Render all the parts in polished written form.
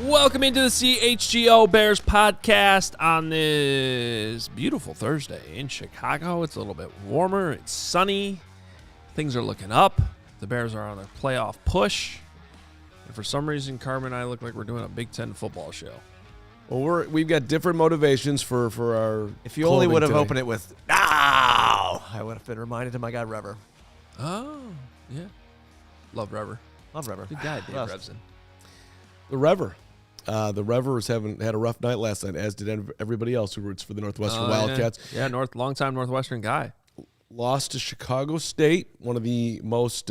Welcome into the CHGO Bears Podcast on this beautiful Thursday in Chicago. It's a little bit warmer. It's sunny. Things are looking up. The Bears are on a playoff push. And for some reason, Carmen and I look like we're doing a Big Ten football show. Well, we've got different motivations for our. If you only would have opened it with "No," I would have been reminded of my guy Rever. Oh, yeah. Love Rever. Love Rever. Good guy, Dave Revson. The Rever. The Revers had a rough night last night, as did everybody else who roots for the Northwestern Wildcats. Yeah, longtime Northwestern guy. Lost to Chicago State, one of the most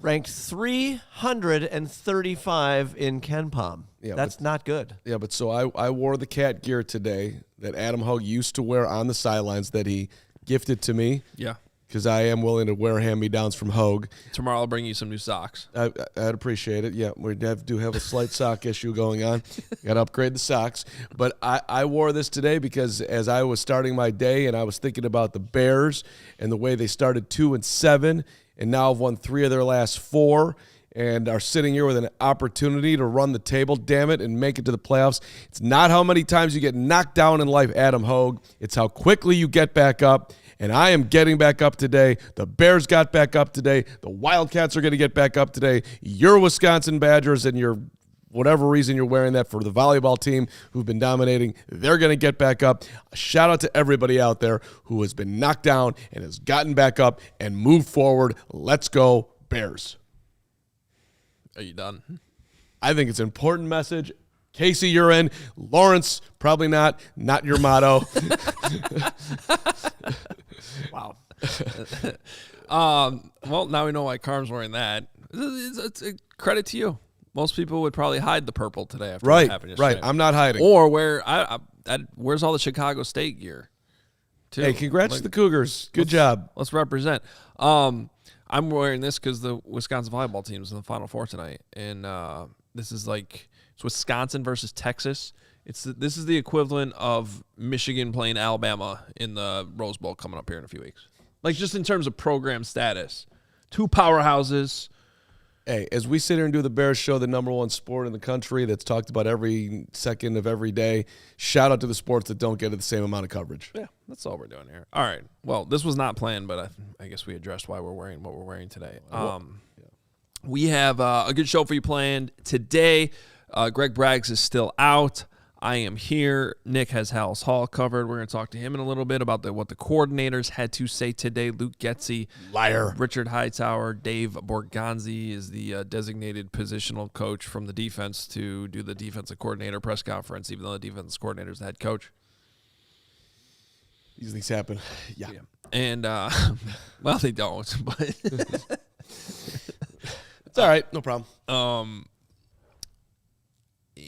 ranked 335 in KenPom. Yeah, that's not good. Yeah, but so I wore the cat gear today that Adam Hoge used to wear on the sidelines that he gifted to me. Yeah. Because I am willing to wear hand-me-downs from Hoge. Tomorrow I'll bring you some new socks. I'd appreciate it. Yeah, we do have a slight sock issue going on. Got to upgrade the socks. But I wore this today because as I was starting my day and I was thinking about the Bears and the way they started 2-7 and now have won 3 of their last 4 and are sitting here with an opportunity to run the table, damn it, and make it to the playoffs. It's not how many times you get knocked down in life, Adam Hoge. It's how quickly you get back up. And I am getting back up today. The Bears got back up today. The Wildcats are going to get back up today. Your Wisconsin Badgers and your whatever reason you're wearing that for the volleyball team who've been dominating, they're going to get back up. A shout out to everybody out there who has been knocked down and has gotten back up and moved forward. Let's go, Bears. Are you done? I think it's an important message. Casey, you're in. Lawrence, probably not. Not your motto. Wow. Well, now we know why Carm's wearing that. It's a credit to you. Most people would probably hide the purple today after what happened yesterday. Right. I'm not hiding. Or where's all the Chicago State gear? Too? Hey, congrats to the Cougars. Good job. Let's represent. I'm wearing this because the Wisconsin volleyball team is in the Final Four tonight, and this is like it's Wisconsin versus Texas. This is the equivalent of Michigan playing Alabama in the Rose Bowl coming up here in a few weeks. Like just in terms of program status, 2 powerhouses. Hey, as we sit here and do the Bears show, the #1 sport in the country that's talked about every second of every day, shout out to the sports that don't get the same amount of coverage. Yeah, that's all we're doing here. All right. Well, this was not planned, but I guess we addressed why we're wearing what we're wearing today. We have a good show for you planned today. Greg Braggs is still out. I am here. Nick has Halas Hall covered. We're going to talk to him in a little bit about what the coordinators had to say today. Luke Getsy. Liar. Richard Hightower. Dave Borgonzi is the designated positional coach from the defense to do the defensive coordinator press conference, even though the defense coordinator is the head coach. These things happen. Yeah. And, well, they don't, but. It's all right. No problem.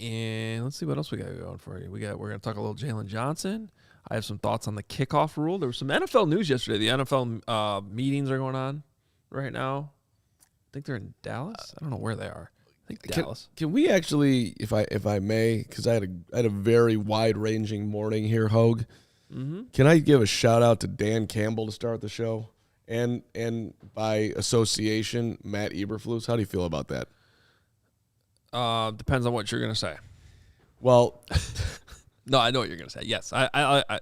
And let's see what else we got going for you. We're going to talk a little Jaylon Johnson. I have some thoughts on the kickoff rule. There was some NFL news yesterday. The NFL meetings are going on right now. I think they're in Dallas. I don't know where they are. I think Dallas. Can we actually, if I may, because I had a very wide-ranging morning here, Hoge. Mm-hmm. Can I give a shout-out to Dan Campbell to start the show? And by association, Matt Eberflus. How do you feel about that? Depends on what you're going to say. Well, no, I know what you're going to say. Yes,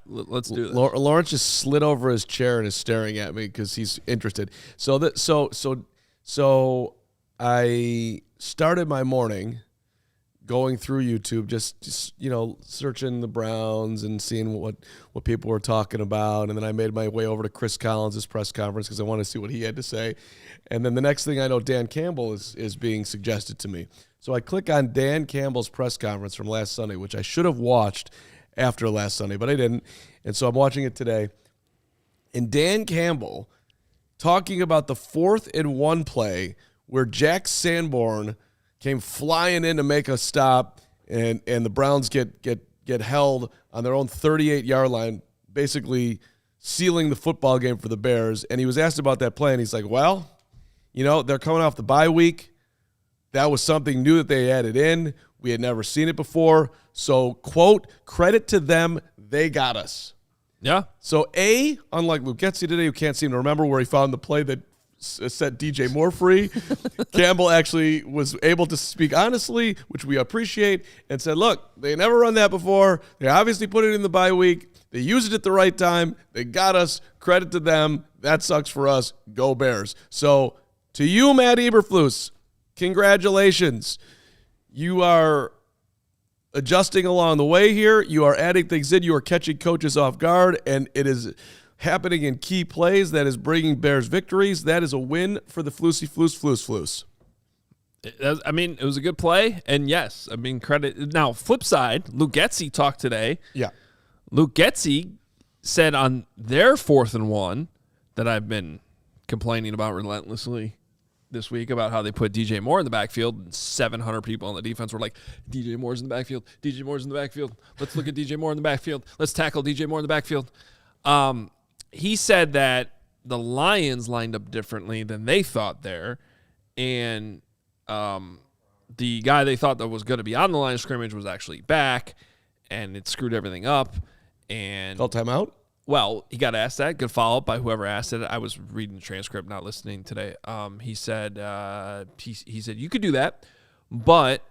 let's do this. Lawrence just slid over his chair and is staring at me because he's interested. So I started my morning going through YouTube, just searching the Browns and seeing what people were talking about, and then I made my way over to Chris Collins' press conference because I wanted to see what he had to say. And then the next thing I know, Dan Campbell is being suggested to me. So I click on Dan Campbell's press conference from last Sunday, which I should have watched after last Sunday, but I didn't. And so I'm watching it today. And Dan Campbell talking about the 4th and 1 play where Jack Sanborn came flying in to make a stop, and the Browns get held on their own 38-yard line, basically sealing the football game for the Bears. And he was asked about that play, and he's like, well, they're coming off the bye week. That was something new that they added in. We had never seen it before. So, quote, credit to them, they got us. Yeah. So, unlike Luke Getsy today, who can't seem to remember where he found the play that set DJ Moore free, Campbell actually was able to speak honestly, which we appreciate, and said, look, they never run that before. They obviously put it in the bye week. They used it at the right time. They got us. Credit to them. That sucks for us. Go Bears. So, to you, Matt Eberflus, congratulations. You are adjusting along the way here. You are adding things in. You are catching coaches off guard, and it is happening in key plays that is bringing Bears victories. That is a win for the Floosy. I mean, it was a good play, and yes, I mean, credit. Now, flip side, Luke Getsy talked today. Yeah. Luke Getsy said on their 4th and 1 that I've been complaining about relentlessly this week about how they put DJ Moore in the backfield, and 700 people on the defense were like, DJ Moore's in the backfield. DJ Moore's in the backfield. Let's look at DJ Moore in the backfield. Let's tackle DJ Moore in the backfield. He said that the Lions lined up differently than they thought there, and the guy they thought that was going to be on the line of scrimmage was actually back, and it screwed everything up. And Call timeout? Well, he got asked that. Good follow-up by whoever asked it. I was reading the transcript, not listening today. He said he said you could do that, but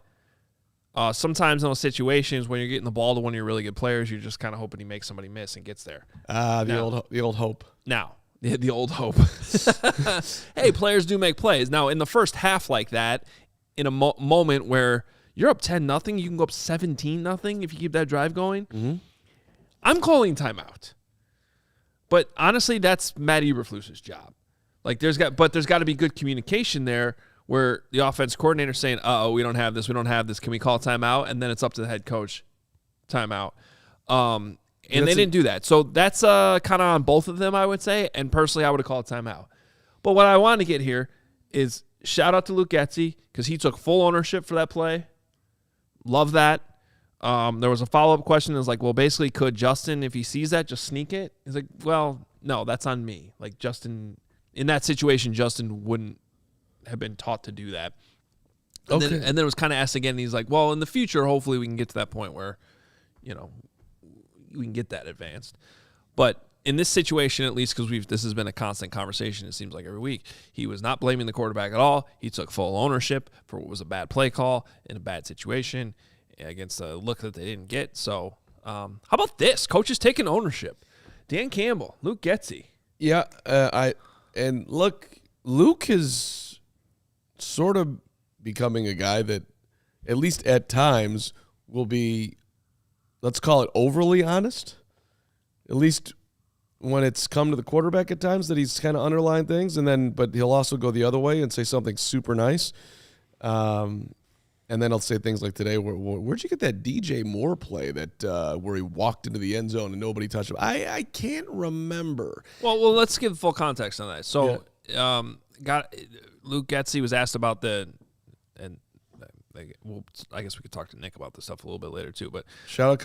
sometimes in those situations when you're getting the ball to one of your really good players, you're just kind of hoping he makes somebody miss and gets there. The old hope. Now, the old hope. Hey, players do make plays. Now, in the first half like that, in a moment where you're up 10-0, you can go up 17-0 if you keep that drive going. Mm-hmm. I'm calling timeout. But honestly, that's Matt Eberflus's job. Like there's got to be good communication there where the offense coordinator is saying, we don't have this. Can we call timeout? And then it's up to the head coach, timeout. And they didn't do that. So that's kind of on both of them, I would say. And personally, I would have called timeout. But what I want to get here is shout out to Luke Getsy because he took full ownership for that play. Love that. There was a follow-up question that was like, well, basically, could Justin, if he sees that, just sneak it? He's like, well, no, that's on me. Like, Justin, in that situation, Justin wouldn't have been taught to do that. And then it was kind of asked again, and he's like, well, in the future, hopefully we can get to that point where, we can get that advanced. But in this situation, at least, because this has been a constant conversation, it seems like every week, he was not blaming the quarterback at all. He took full ownership for what was a bad play call in a bad situation against a look that they didn't get. So how about this? Coaches taking ownership. Dan Campbell, Luke Getsy. Yeah, Luke is sort of becoming a guy that, at least at times, will be, let's call it overly honest. At least when it's come to the quarterback at times that he's kind of underlined things, but he'll also go the other way and say something super nice. And then I'll say things like today, where'd you get that DJ Moore play that where he walked into the end zone and nobody touched him? I can't remember. Well, let's give full context on that. So, Luke Getsy was asked about I guess we could talk to Nick about this stuff a little bit later too. But shout out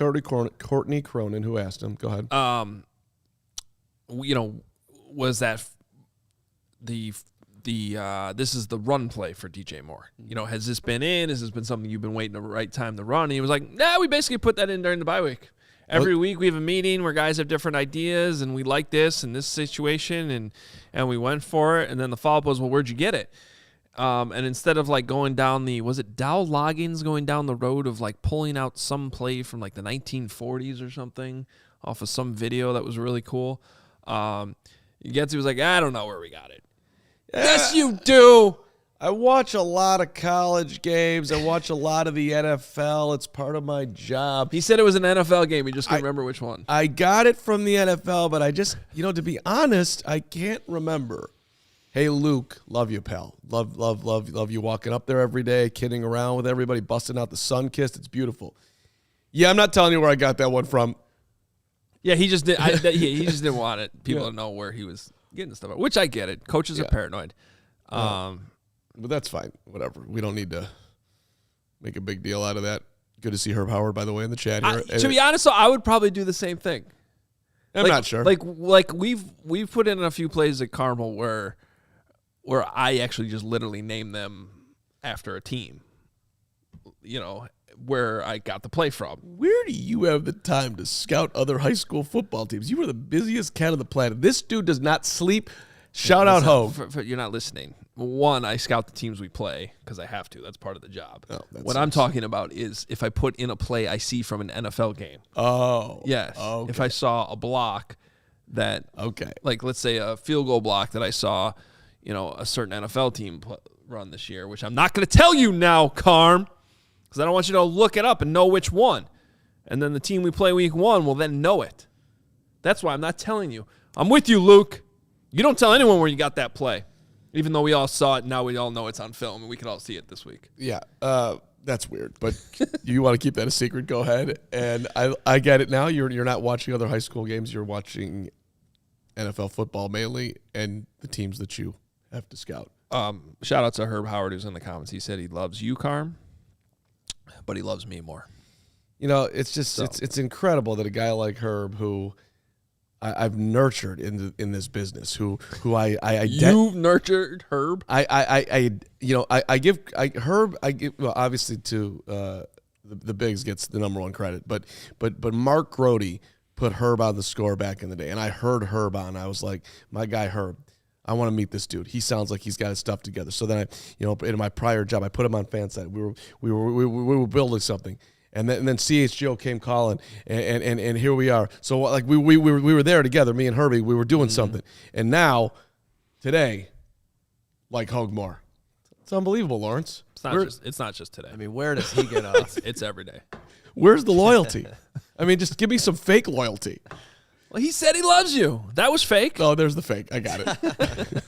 Courtney Cronin who asked him. Go ahead. Was that this is the run play for DJ Moore. Has this been in? Has this been something you've been waiting the right time to run? And he was like, we basically put that in during the bye week. Every week we have a meeting where guys have different ideas, and we like this in this situation, and we went for it. And then the follow-up was, well, where'd you get it? And instead of like going down was it Dow Loggins going down the road of like pulling out some play from like the 1940s or something off of some video that was really cool. Getsy was like, I don't know where we got it. Yes, you do. I watch a lot of college games. I watch a lot of the NFL. It's part of my job. He said it was an NFL game. He just couldn't remember which one. I got it from the NFL, but I just, to be honest, I can't remember. Hey, Luke, love you, pal. Love you walking up there every day, kidding around with everybody, busting out the sun kissed. It's beautiful. Yeah, I'm not telling you where I got that one from. Yeah, he just he just didn't want it. People to know where he was getting stuff, which I get it. Coaches are paranoid. But that's fine. Whatever. We don't need to make a big deal out of that. Good to see Herb Howard, by the way, in the chat here. To be honest, though, I would probably do the same thing. I'm not sure. Like we've put in a few plays at Carmel where I actually just literally name them after a team. You know, where I got the play from. Where do you have the time to scout other high school football teams? You are the busiest cat on the planet. This dude does not sleep. Shout out Hoge. You're not listening. One, I scout the teams we play because I have to. That's part of the job. Oh, what I'm talking about is if I put in a play I see from an NFL game. Oh. Yes. Okay. If I saw a block that, like let's say a field goal block that I saw, a certain NFL team run this year, which I'm not going to tell you now, Carm, because I don't want you to look it up and know which one. And then the team we play week 1 will then know it. That's why I'm not telling you. I'm with you, Luke. You don't tell anyone where you got that play. Even though we all saw it, now we all know it's on film, and we can all see it this week. Yeah, that's weird. But you want to keep that a secret, go ahead. And I get it now. You're not watching other high school games. You're watching NFL football mainly and the teams that you have to scout. Shout out to Herb Howard, who's in the comments. He said he loves you, Carm, but he loves me more. It's just it's incredible that a guy like Herb, who I've nurtured in this business, who you've nurtured Herb. I give obviously to the Bigs gets the number one credit, but Mark Grody put Herb on the score back in the day, and I heard Herb on. I was like, my guy Herb, I want to meet this dude. He sounds like he's got his stuff together. So then in my prior job, I put him on Fanside. We were building something. And then CHGO came calling, and here we are. So like we were there together, me and Herbie. We were doing something, and now, today, like Hoge Moore, it's unbelievable, Lawrence. It's not just today. I mean, where does he get off? It's every day. Where's the loyalty? I mean, just give me some fake loyalty. Well, he said he loves you. That was fake. Oh, there's the fake. I got it.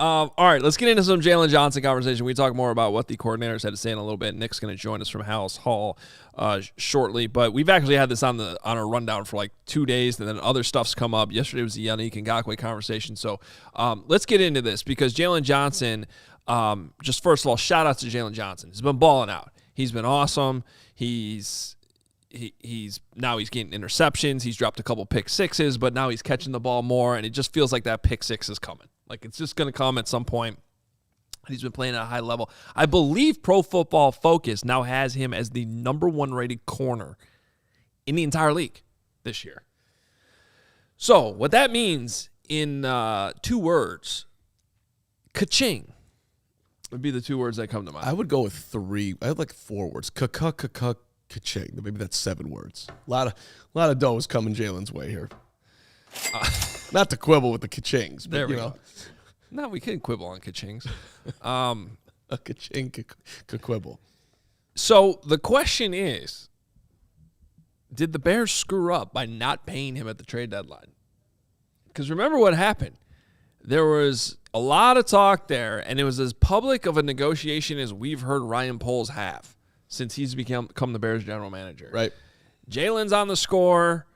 All right, let's get into some Jaylen Johnson conversation. We talk more about what the coordinators had to say in a little bit. Nick's going to join us from Halas Hall shortly, but we've actually had this on our rundown for like 2 days, and then other stuff's come up. Yesterday was the Yannick Ngakoue conversation, so let's get into this because Jaylon Johnson. Just first of all, shout out to Jaylon Johnson. He's been balling out. He's been awesome. He's getting interceptions. He's dropped a couple pick sixes, but now he's catching the ball more, and it just feels like that pick six is coming. Like it's just going to come at some point. He's been playing at a high level. I believe Pro Football Focus now has him as the number 1 rated corner in the entire league this year. So what that means in 2 words, ka-ching would be the 2 words that come to mind. I would go with 3. I had like 4 words. Ka-ching. Maybe that's 7 words. A lot of dough is coming Jalen's way here. Not to quibble with the ka-chings, but there we go. No, we can quibble on ka-chings. A ka-ching quibble. So the question is, did the Bears screw up by not paying him at the trade deadline? Because remember what happened. There was a lot of talk there, and it was as public of a negotiation as we've heard Ryan Poles have since he's become the Bears general manager. Right. Jalen's on the score,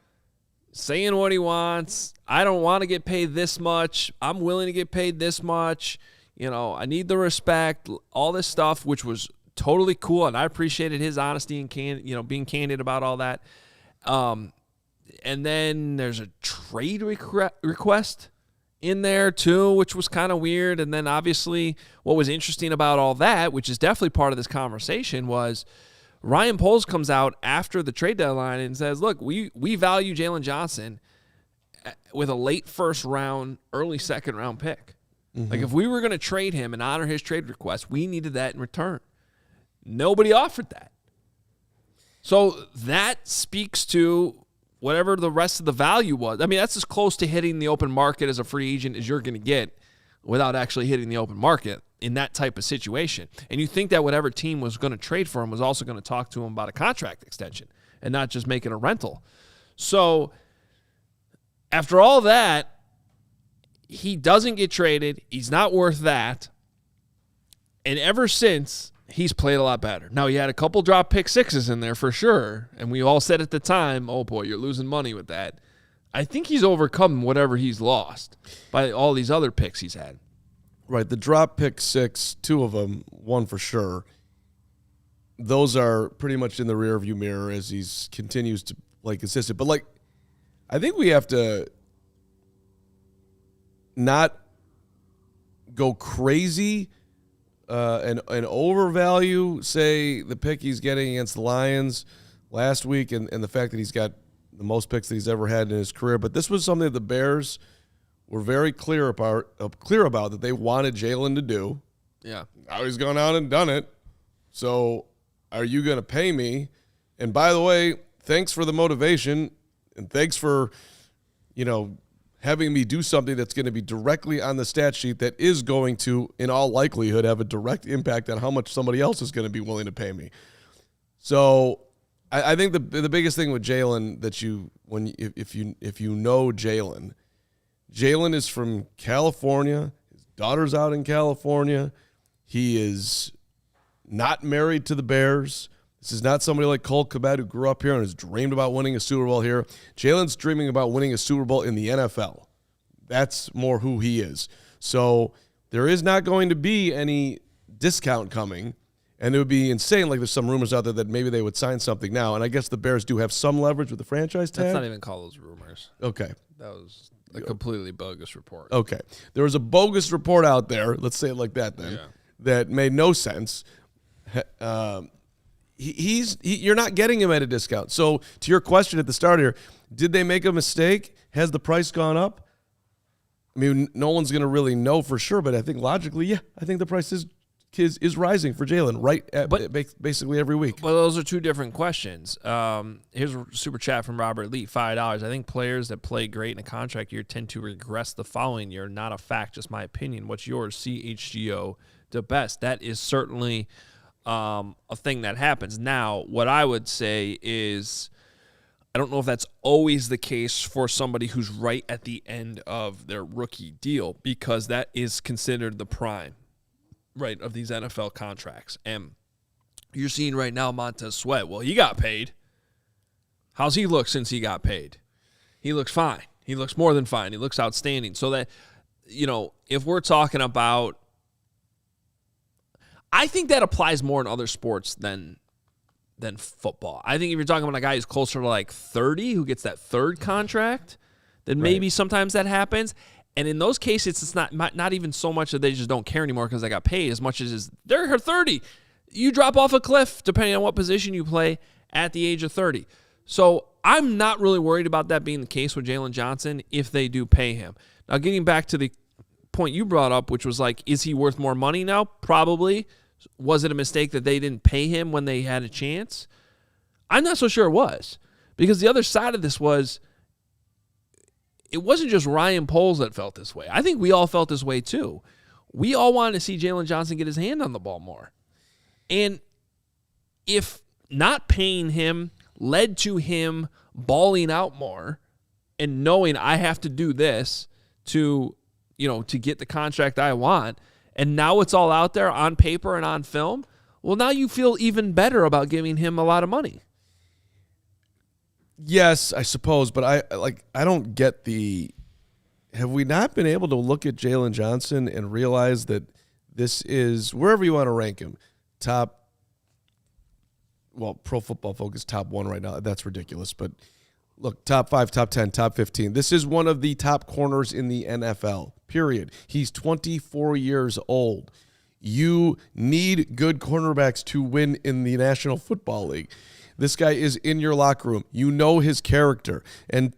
saying what he wants. I don't want to get paid this much. I'm willing to get paid this much. I need the respect, all this stuff, which was totally cool, and I appreciated his honesty and being candid about all that. And then there's a trade request in there too, which was kind of weird. And then obviously what was interesting about all that, which is definitely part of this conversation, was Ryan Poles comes out after the trade deadline and says, look, we value Jaylon Johnson with a late first round, early second round pick. Mm-hmm. Like if we were going to trade him and honor his trade request, we needed that in return. Nobody offered that. So that speaks to whatever the rest of the value was. I mean, that's as close to hitting the open market as a free agent as you're going to get without actually hitting the open market in that type of situation. And you think that whatever team was going to trade for him was also going to talk to him about a contract extension and not just make it a rental. So after all that, he doesn't get traded. He's not worth that. And ever since, he's played a lot better. Now, he had a couple drop pick sixes in there for sure, and we all said at the time, oh, boy, you're losing money with that. I think he's overcome whatever he's lost by all these other picks he's had. Right, the drop pick 6, 2 of them, 1 for sure. Those are pretty much in the rearview mirror as he continues to play consistent. But, like, I think we have to not go crazy and overvalue, say, the pick he's getting against the Lions last week and the fact that he's got the most picks that he's ever had in his career. But this was something that the Bears were very clear about that they wanted Jaylen to do. Yeah. Now he's gone out and done it. So are you going to pay me? And by the way, thanks for the motivation and thanks for, having me do something that's going to be directly on the stat sheet that is going to, in all likelihood, have a direct impact on how much somebody else is going to be willing to pay me. So I think the biggest thing with Jaylen that if you know Jaylen is from California. His daughter's out in California. He is not married to the Bears. This is not somebody like Cole Kmet who grew up here and has dreamed about winning a Super Bowl here. Jaylen's dreaming about winning a Super Bowl in the NFL. That's more who he is. So there is not going to be any discount coming. And it would be insane. Like there's some rumors out there that maybe they would sign something now. And I guess the Bears do have some leverage with the franchise tag. Let's not even call those rumors. Okay. That was a completely bogus report. Okay. There was a bogus report out there, let's say it like that then, that made no sense. You're not getting him at a discount. So to your question at the start here, did they make a mistake? Has the price gone up? I mean, no one's going to really know for sure, but I think logically, yeah, I think the price is rising for Jaylen basically every week. Well, those are two different questions. Here's a super chat from Robert Lee, $5. I think players that play great in a contract year tend to regress the following year. Not a fact, just my opinion. What's yours? CHGO the best. That is certainly a thing that happens. Now, what I would say is I don't know if that's always the case for somebody who's right at the end of their rookie deal because that is considered the prime. Right, of these NFL contracts. And you're seeing right now Montez Sweat. Well, he got paid. How's he look since he got paid? He looks fine. He looks more than fine. He looks outstanding. So that, if we're talking about, I think that applies more in other sports than football. I think if you're talking about a guy who's closer to like 30, who gets that third contract, then maybe sometimes that happens. And in those cases, it's not even so much that they just don't care anymore because they got paid as much as they're 30. You drop off a cliff depending on what position you play at the age of 30. So I'm not really worried about that being the case with Jaylen Johnson if they do pay him. Now, getting back to the point you brought up, which was like, is he worth more money now? Probably. Was it a mistake that they didn't pay him when they had a chance? I'm not so sure it was because the other side of this was, it wasn't just Ryan Poles that felt this way. I think we all felt this way too. We all wanted to see Jaylen Johnson get his hand on the ball more. And if not paying him led to him balling out more and knowing I have to do this to get the contract I want, and now it's all out there on paper and on film, well, now you feel even better about giving him a lot of money. Yes, I suppose, but I don't get have we not been able to look at Jaylen Johnson and realize that this is, wherever you want to rank him, Pro Football Focus top 1 right now. That's ridiculous, but look, top 5, top 10, top 15. This is one of the top corners in the NFL, period. He's 24 years old. You need good cornerbacks to win in the National Football League. This guy is in your locker room. You know his character. And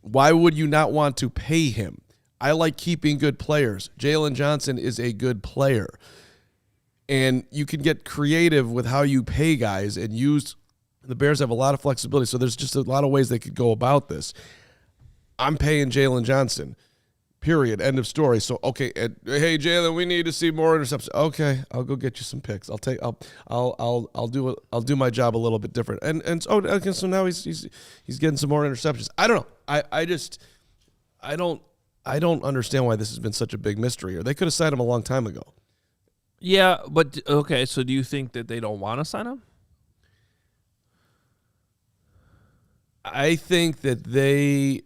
why would you not want to pay him? I like keeping good players. Jaylen Johnson is a good player. And you can get creative with how you pay guys and the Bears have a lot of flexibility. So there's just a lot of ways they could go about this. I'm paying Jaylen Johnson. Period. End of story. So hey Jaylen, we need to see more interceptions. Okay, I'll go get you some picks. I'll do my job a little bit different. So now he's getting some more interceptions. I don't know. I don't understand why this has been such a big mystery here. They could have signed him a long time ago. Yeah, but okay. So do you think that they don't want to sign him? I think that they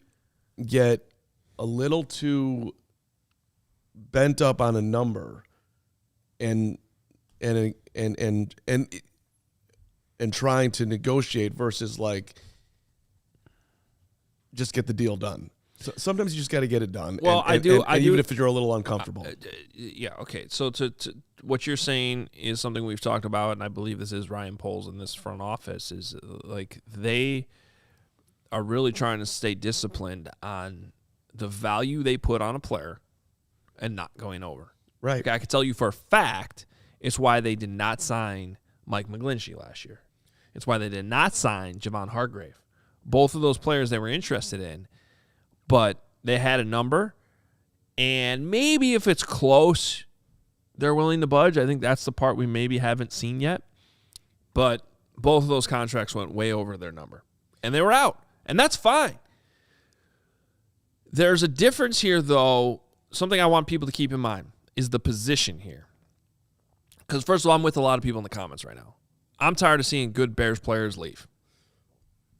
get a little too bent up on a number and trying to negotiate versus like just get the deal done. So sometimes you just got to get it done. Well, I do. Even if you're a little uncomfortable. Yeah. Okay. So to what you're saying is something we've talked about, and I believe this is Ryan Poles in this front office, is like they are really trying to stay disciplined on the value they put on a player and not going over. Right. Okay, I can tell you for a fact it's why they did not sign Mike McGlinchey last year. It's why they did not sign Javon Hargrave. Both of those players they were interested in, but they had a number, and maybe if it's close, they're willing to budge. I think that's the part we maybe haven't seen yet. But both of those contracts went way over their number, and they were out, and that's fine. There's a difference here, though. Something I want people to keep in mind is the position here. Because, first of all, I'm with a lot of people in the comments right now. I'm tired of seeing good Bears players leave.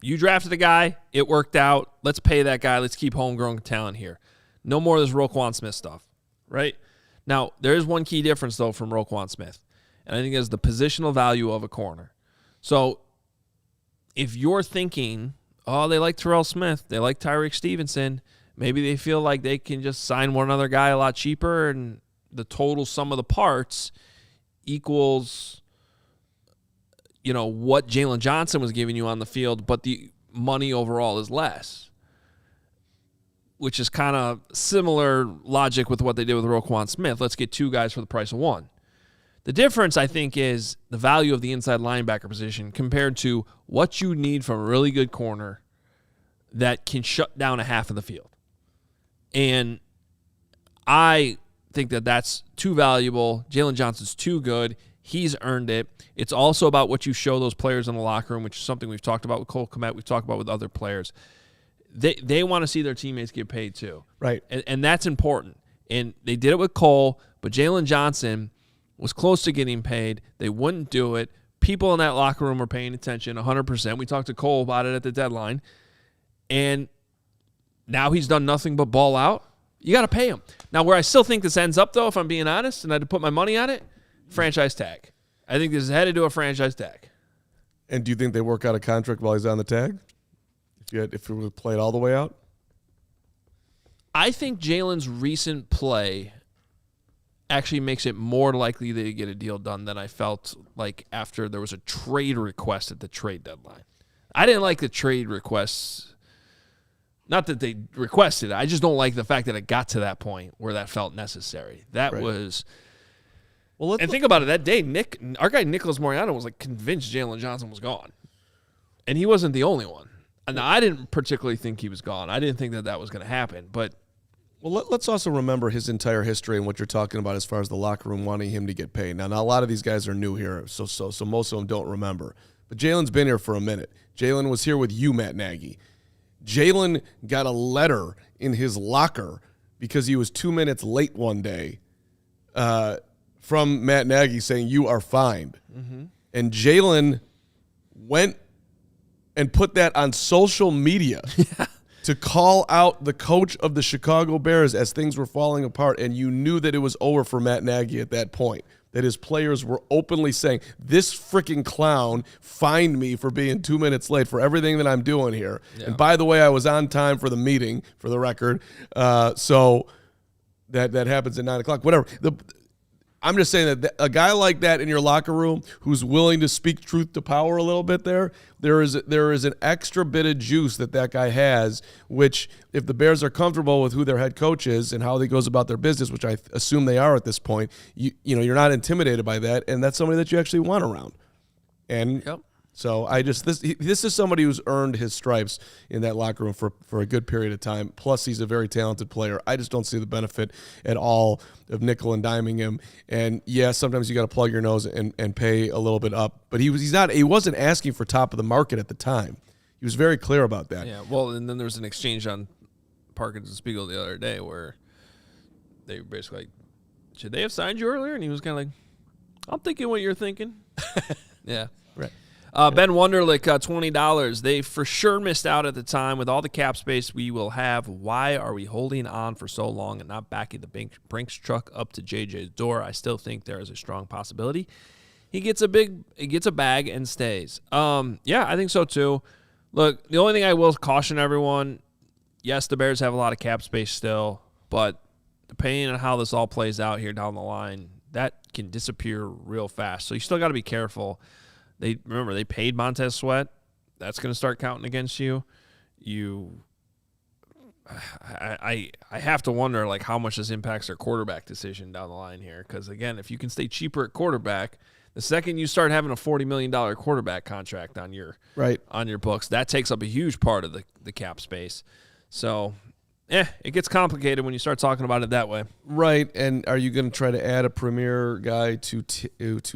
You drafted a guy. It worked out. Let's pay that guy. Let's keep homegrown talent here. No more of this Roquan Smith stuff, right? Now, there is one key difference, though, from Roquan Smith, and I think it's the positional value of a corner. So if you're thinking, oh, they like Terrell Smith, they like Tyreek Stevenson, maybe they feel like they can just sign one other guy a lot cheaper and the total sum of the parts equals what Jaylen Johnson was giving you on the field, but the money overall is less, which is kind of similar logic with what they did with Roquan Smith. Let's get two guys for the price of one. The difference, I think, is the value of the inside linebacker position compared to what you need from a really good corner that can shut down a half of the field. And I think that that's too valuable. Jaylen Johnson's too good. He's earned it. It's also about what you show those players in the locker room, which is something we've talked about with Cole Kmet, we've talked about with other players. They want to see their teammates get paid too. Right. And that's important. And they did it with Cole, but Jaylen Johnson was close to getting paid. They wouldn't do it. People in that locker room were paying attention 100%. We talked to Cole about it at the deadline. And now he's done nothing but ball out. You got to pay him. Now, where I still think this ends up, though, if I'm being honest, and I had to put my money on it, franchise tag. I think this is headed to a franchise tag. And do you think they work out a contract while he's on the tag? If we would play it all the way out? I think Jaylen's recent play actually makes it more likely they get a deal done than I felt like after there was a trade request at the trade deadline. I didn't like the trade requests. Not that they requested it. I just don't like the fact that it got to that point where that felt necessary. That was... Well, and think about it. That day, our guy Nicholas Moreano was like convinced Jaylon Johnson was gone. And he wasn't the only one. And I didn't particularly think he was gone. I didn't think that was going to happen. But well, let's also remember his entire history and what you're talking about as far as the locker room wanting him to get paid. Now a lot of these guys are new here, so most of them don't remember. But Jaylen's been here for a minute. Jaylen was here with you, Matt Nagy. Jaylen got a letter in his locker because he was 2 minutes late one day from Matt Nagy saying, you are fined. Mm-hmm. And Jaylen went and put that on social media to call out the coach of the Chicago Bears as things were falling apart, and you knew that it was over for Matt Nagy at that point, that his players were openly saying, this freaking clown fined me for being 2 minutes late for everything that I'm doing here. Yeah. And by the way, I was on time for the meeting, for the record, so that happens at 9 o'clock, whatever. I'm just saying that a guy like that in your locker room who's willing to speak truth to power a little bit there is an extra bit of juice that guy has, which if the Bears are comfortable with who their head coach is and how he goes about their business, which I assume they are at this point, you're not intimidated by that, and that's somebody that you actually want around. And yep. So this is somebody who's earned his stripes in that locker room for a good period of time. Plus, he's a very talented player. I just don't see the benefit at all of nickel and diming him. And yeah, sometimes you got to plug your nose and pay a little bit up. But he wasn't asking for top of the market at the time. He was very clear about that. Yeah. Well, and then there was an exchange on Parkins and Spiegel the other day where they were basically like, should they have signed you earlier? And he was kind of like, I'm thinking what you're thinking. Yeah. Right. Ben Wunderlich, $20. They for sure missed out at the time. With all the cap space we will have, why are we holding on for so long and not backing the Brinks truck up to JJ's door? I still think there is a strong possibility he gets a bag and stays. Yeah, I think so too. Look, the only thing I will caution everyone, yes, the Bears have a lot of cap space still, but depending on how this all plays out here down the line, that can disappear real fast. So you still got to be careful. They paid Montez Sweat. That's going to start counting against you. I have to wonder like how much this impacts their quarterback decision down the line here. Because again, if you can stay cheaper at quarterback, the second you start having a $40 million quarterback contract on your books, that takes up a huge part of the cap space. So, it gets complicated when you start talking about it that way. Right, and are you going to try to add a premier guy to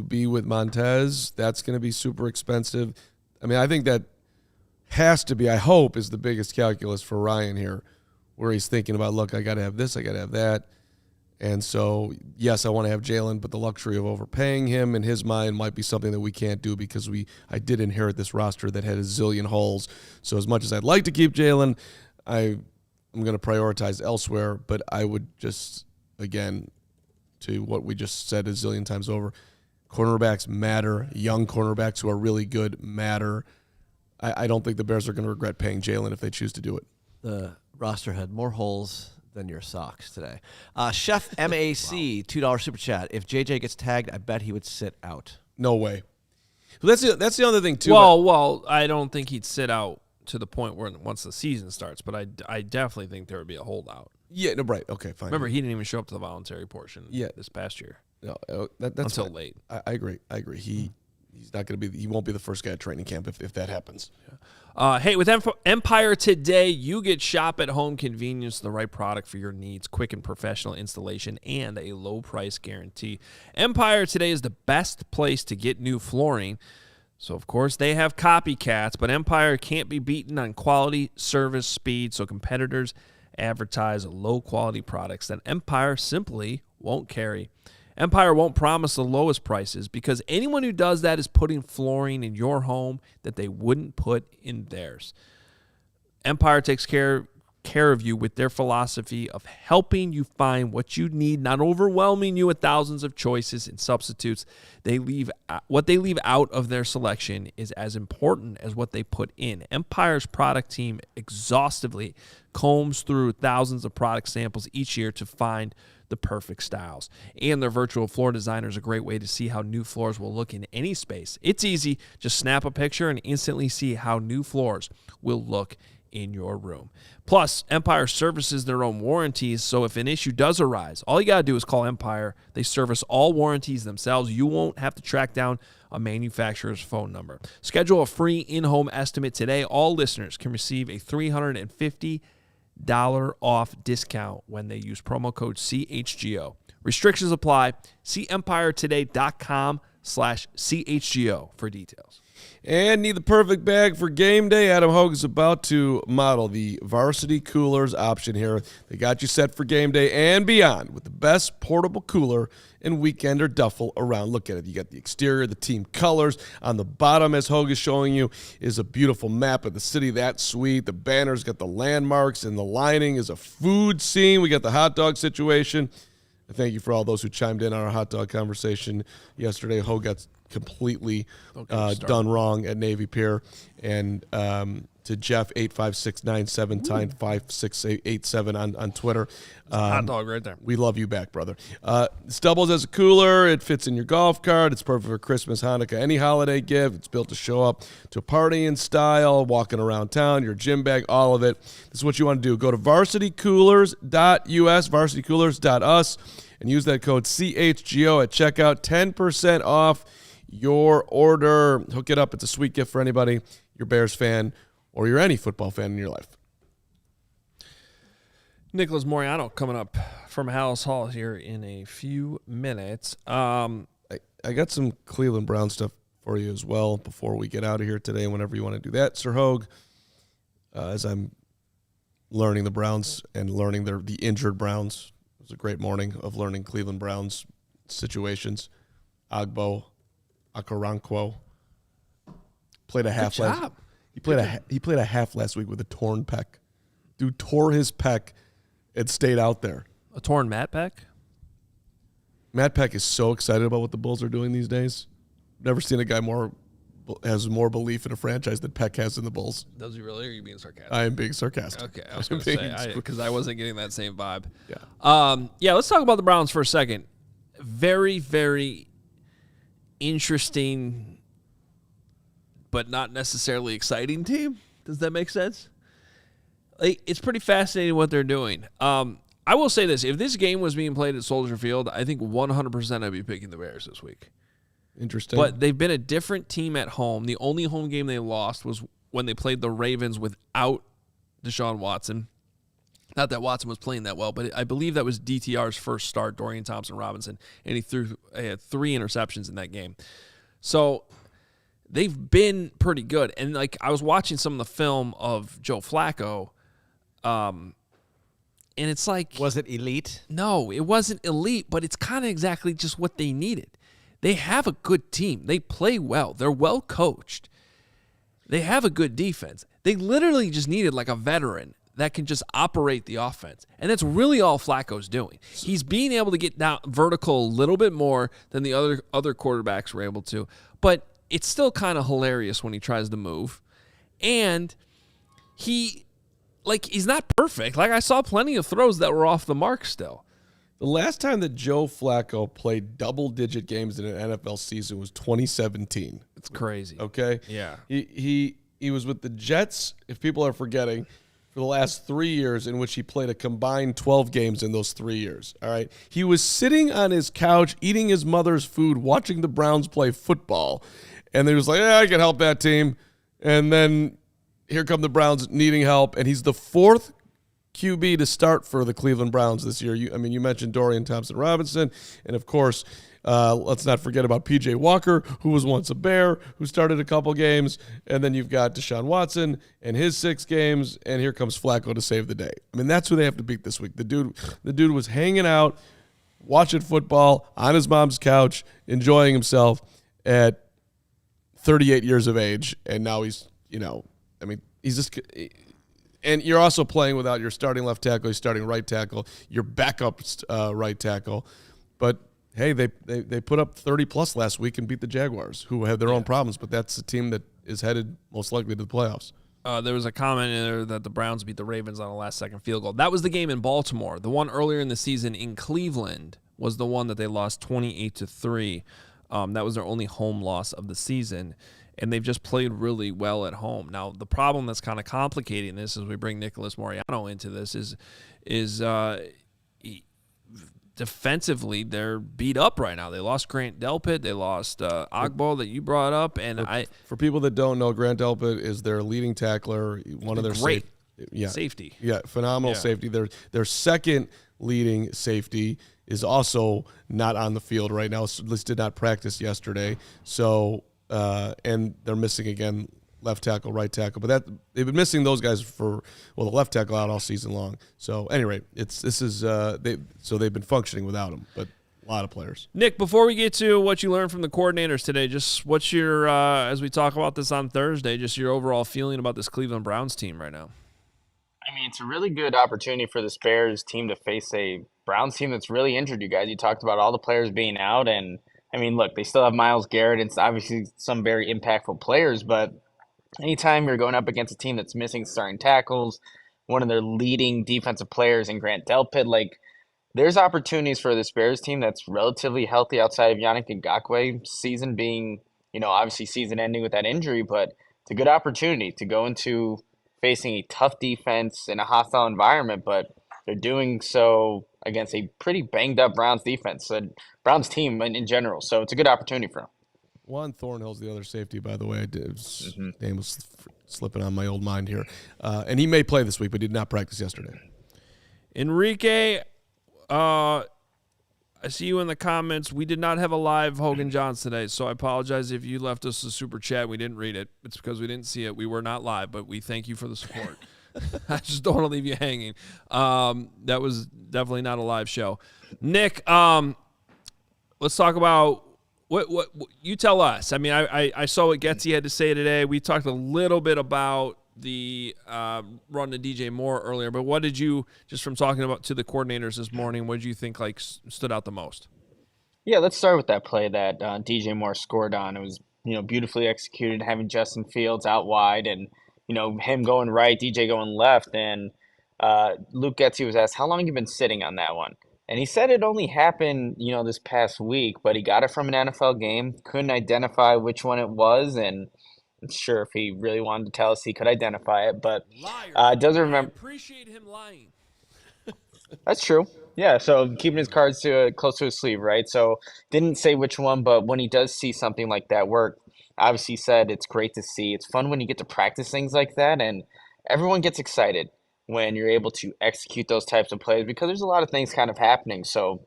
be with Montez? That's going to be super expensive. I mean, I think that has to be, I hope, is the biggest calculus for Ryan here, where he's thinking about, look, I got to have this, I got to have that. And so, yes, I want to have Jaylen, but the luxury of overpaying him in his mind might be something that we can't do because I did inherit this roster that had a zillion holes. So as much as I'd like to keep Jaylen, I'm going to prioritize elsewhere, but I would just, again, to what we just said a zillion times over, cornerbacks matter. Young cornerbacks who are really good matter. I don't think the Bears are going to regret paying Jaylen if they choose to do it. The roster had more holes than your socks today. Chef MAC, $2 super chat. If JJ gets tagged, I bet he would sit out. No way. Well, that's the other thing, too. Well, I don't think he'd sit out to the point where once the season starts, but I definitely think there would be a holdout. Yeah, no, right. Okay, fine. Remember, he didn't even show up to the voluntary portion this past year. No, that's until fine. late. I agree. He's not going to be. He won't be the first guy at training camp if that happens. Yeah. Hey, with Empire Today, you get shop at home convenience, the right product for your needs, quick and professional installation, and a low price guarantee. Empire Today is the best place to get new flooring. So, of course, they have copycats, but Empire can't be beaten on quality, service, speed, so competitors advertise low-quality products that Empire simply won't carry. Empire won't promise the lowest prices because anyone who does that is putting flooring in your home that they wouldn't put in theirs. Empire takes care of you with their philosophy of helping you find what you need, not overwhelming you with thousands of choices and substitutes. What they leave out of their selection is as important as what they put in. Empire's product team exhaustively combs through thousands of product samples each year to find the perfect styles. And their virtual floor designer is a great way to see how new floors will look in any space. It's easy. Just snap a picture and instantly see how new floors will look in your room. Plus, Empire services their own warranties, so if an issue does arise, all you got to do is call Empire. They service all warranties themselves. You won't have to track down a manufacturer's phone number. Schedule a free in-home estimate today. All listeners can receive a $350 off discount when they use promo code CHGO. Restrictions apply. See EmpireToday.com/CHGO for details. And need the perfect bag for game day? Adam Hoge is about to model the Varsity Coolers option here. They got you set for game day and beyond with the best portable cooler and weekender duffel around. Look at it. You got the exterior, the team colors. On the bottom, as Hoge is showing you, is a beautiful map of the city. That's sweet. The banner's got the landmarks, and the lining is a food scene. We got the hot dog situation. Thank you for all those who chimed in on our hot dog conversation yesterday. Hoge got completely done wrong at Navy Pier. And to Jeff, 85697-5687 on Twitter. Hot dog right there. We love you back, brother. Stubbles has a cooler. It fits in your golf cart. It's perfect for Christmas, Hanukkah, any holiday gift. It's built to show up to a party in style, walking around town, your gym bag, all of it. This is what you want to do. Go to varsitycoolers.us, varsitycoolers.us, and use that code CHGO at checkout. 10% off your order. Hook it up. It's a sweet gift for anybody, your Bears fan, or you're any football fan in your life. Nicholas Moreano coming up from Halas Hall here in a few minutes. I got some Cleveland Brown stuff for you as well before we get out of here today, whenever you want to do that, Sir Hoge. As I'm learning the Browns and learning the injured Browns. It was a great morning of learning Cleveland Browns situations. Agbo Okoronkwo. Played a half Good job. He played a half last week with a torn pec. Dude tore his pec and stayed out there. A torn Matt Peck? Matt Peck is so excited about what the Bulls are doing these days. Never seen a guy has more belief in a franchise than Peck has in the Bulls. Does he really, or are you being sarcastic? I am being sarcastic. Okay, I was going to say, because I wasn't getting that same vibe. Yeah. Let's talk about the Browns for a second. Very, very interesting, but not necessarily exciting team. Does that make sense? It's pretty fascinating what they're doing. I will say this. If this game was being played at Soldier Field, I think 100% I'd be picking the Bears this week. Interesting. But they've been a different team at home. The only home game they lost was when they played the Ravens without Deshaun Watson. Not that Watson was playing that well, but I believe that was DTR's first start, Dorian Thompson-Robinson, and he had 3 interceptions in that game. So they've been pretty good. And I was watching some of the film of Joe Flacco, and it's like... Was it elite? No, it wasn't elite, but it's kind of exactly just what they needed. They have a good team. They play well. They're well coached. They have a good defense. They literally just needed a veteran that can just operate the offense. And that's really all Flacco's doing. He's being able to get down vertical a little bit more than the other quarterbacks were able to. But it's still kind of hilarious when he tries to move. And he's not perfect. I saw plenty of throws that were off the mark still. The last time that Joe Flacco played double-digit games in an NFL season was 2017. It's crazy. Okay? Yeah. He was with the Jets, if people are forgetting, for the last 3 years, in which he played a combined 12 games in those 3 years. All right? He was sitting on his couch, eating his mother's food, watching the Browns play football. And he was like, I can help that team. And then here come the Browns needing help. And he's the 4th QB to start for the Cleveland Browns this year. You mentioned Dorian Thompson-Robinson, and of course, let's not forget about P.J. Walker, who was once a Bear, who started a couple games, and then you've got Deshaun Watson and his 6 games, and here comes Flacco to save the day. That's who they have to beat this week. The dude was hanging out, watching football on his mom's couch, enjoying himself at 38 years of age, and now he's just. And you're also playing without your starting left tackle, your starting right tackle, your backup right tackle. But, hey, they put up 30-plus last week and beat the Jaguars, who have their own problems. But that's a team that is headed most likely to the playoffs. There was a comment in there that the Browns beat the Ravens on a last-second field goal. That was the game in Baltimore. The one earlier in the season in Cleveland was the one that they lost 28-3. That was their only home loss of the season. And they've just played really well at home. Now, the problem that's kind of complicating this as we bring Nicholas Moreano into this is defensively they're beat up right now. They lost Grant Delpit. They lost Agbo that you brought up. And for people that don't know, Grant Delpit is their leading tackler, one of their safety. Yeah, phenomenal safety. Their second leading safety is also not on the field right now. At least did not practice yesterday. So. And they're missing again left tackle, right tackle, but they've been missing those guys the left tackle out all season long. So anyway, they've been functioning without him, but a lot of players. Nick, before we get to what you learned from the coordinators today, just what's your as we talk about this on Thursday, just your overall feeling about this Cleveland Browns team right now? It's a really good opportunity for this Bears team to face a Browns team that's really injured. You guys, you talked about all the players being out, and look, they still have Myles Garrett and obviously some very impactful players, but anytime you're going up against a team that's missing starting tackles, one of their leading defensive players in Grant Delpit, there's opportunities for this Bears team that's relatively healthy outside of Yannick Ngakoue, season being, obviously season ending with that injury, but it's a good opportunity to go into facing a tough defense in a hostile environment, but they're doing so against a pretty banged-up Browns defense, and Browns team in general. So it's a good opportunity for them. Juan Thornhill's the other safety, by the way. Name was slipping on my old mind here. And he may play this week, but did not practice yesterday. Enrique, I see you in the comments. We did not have a live Hoge and Johnson today, so I apologize if you left us a super chat. We didn't read it. It's because we didn't see it. We were not live, but we thank you for the support. I just don't want to leave you hanging. That was definitely not a live show. Nick, let's talk about What you tell us? I mean, I saw what Getsy had to say today. We talked a little bit about the run to DJ Moore earlier, but what did you, just from talking about to the coordinators this morning, what did you think stood out the most? Yeah, let's start with that play that DJ Moore scored on. It was, beautifully executed, having Justin Fields out wide and, him going right, DJ going left. And Luke Getsy was asked, how long have you been sitting on that one? And he said it only happened, this past week, but he got it from an NFL game, couldn't identify which one it was. And I'm sure if he really wanted to tell us, he could identify it. But doesn't remember. I appreciate him lying. That's true. Yeah, so keeping his cards close to his sleeve, right? So didn't say which one, but when he does see something like that work, obviously said it's great to see. It's fun when you get to practice things like that, and everyone gets excited when you're able to execute those types of plays because there's a lot of things kind of happening. So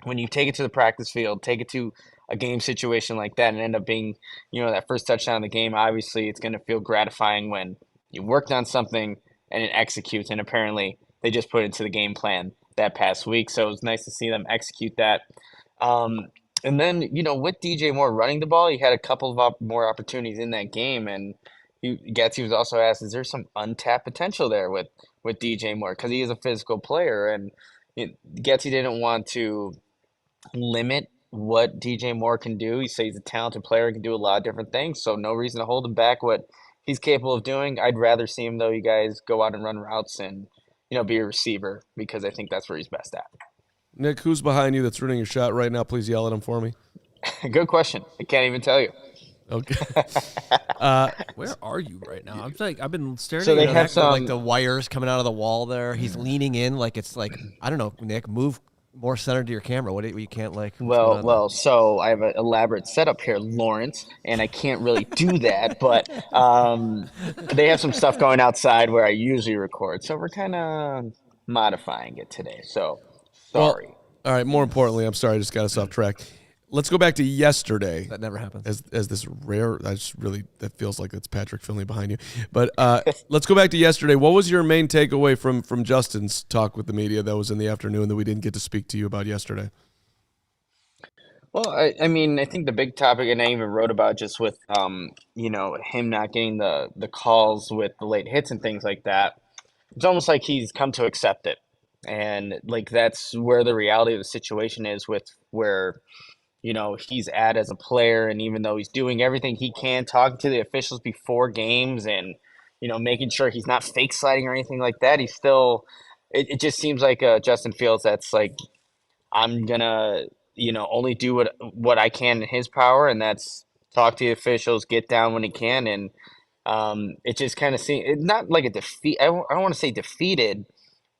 when you take it to the practice field, take it to a game situation like that and end up being, that first touchdown of the game, obviously it's going to feel gratifying when you worked on something and it executes, and apparently they just put it into the game plan that past week. So it was nice to see them execute that. And then, with DJ Moore running the ball, he had a couple of more opportunities in that game. And Getsy was also asked, is there some untapped potential there with DJ Moore? Because he is a physical player. And Getsy didn't want to limit what DJ Moore can do. He says he's a talented player, can do a lot of different things. So no reason to hold him back what he's capable of doing. I'd rather see him, though, you guys go out and run routes and be a receiver because I think that's where he's best at. Nick, who's behind you that's running your shot right now? Please yell at him for me. Good question. I can't even tell you. Okay. Where are you right now? I've been staring. So they at have some like the wires coming out of the wall there. He's leaning in like it's like, I don't know, Nick, move more centered to your camera. What you can't like. Well. So I have an elaborate setup here, Lawrence, and I can't really do that. But they have some stuff going outside where I usually record, so we're kind of modifying it today. So sorry. Well, all right. More importantly, I'm sorry, I just got us off track. Let's go back to yesterday. That never happens. As this rare, that feels like it's Patrick Finley behind you. But let's go back to yesterday. What was your main takeaway from Justin's talk with the media that was in the afternoon that we didn't get to speak to you about yesterday? Well, I mean, I think the big topic, and I even wrote about just with, him not getting the calls with the late hits and things like that. It's almost like he's come to accept it. And, like, that's where the reality of the situation is with where – he's at as a player, and even though he's doing everything he can, talking to the officials before games and, making sure he's not fake sliding or anything like that, he's still – it just seems like Justin Fields that's like, I'm going to, only do what I can in his power, and that's talk to the officials, get down when he can, and it just kind of seems – not like a defeat – I don't want to say defeated,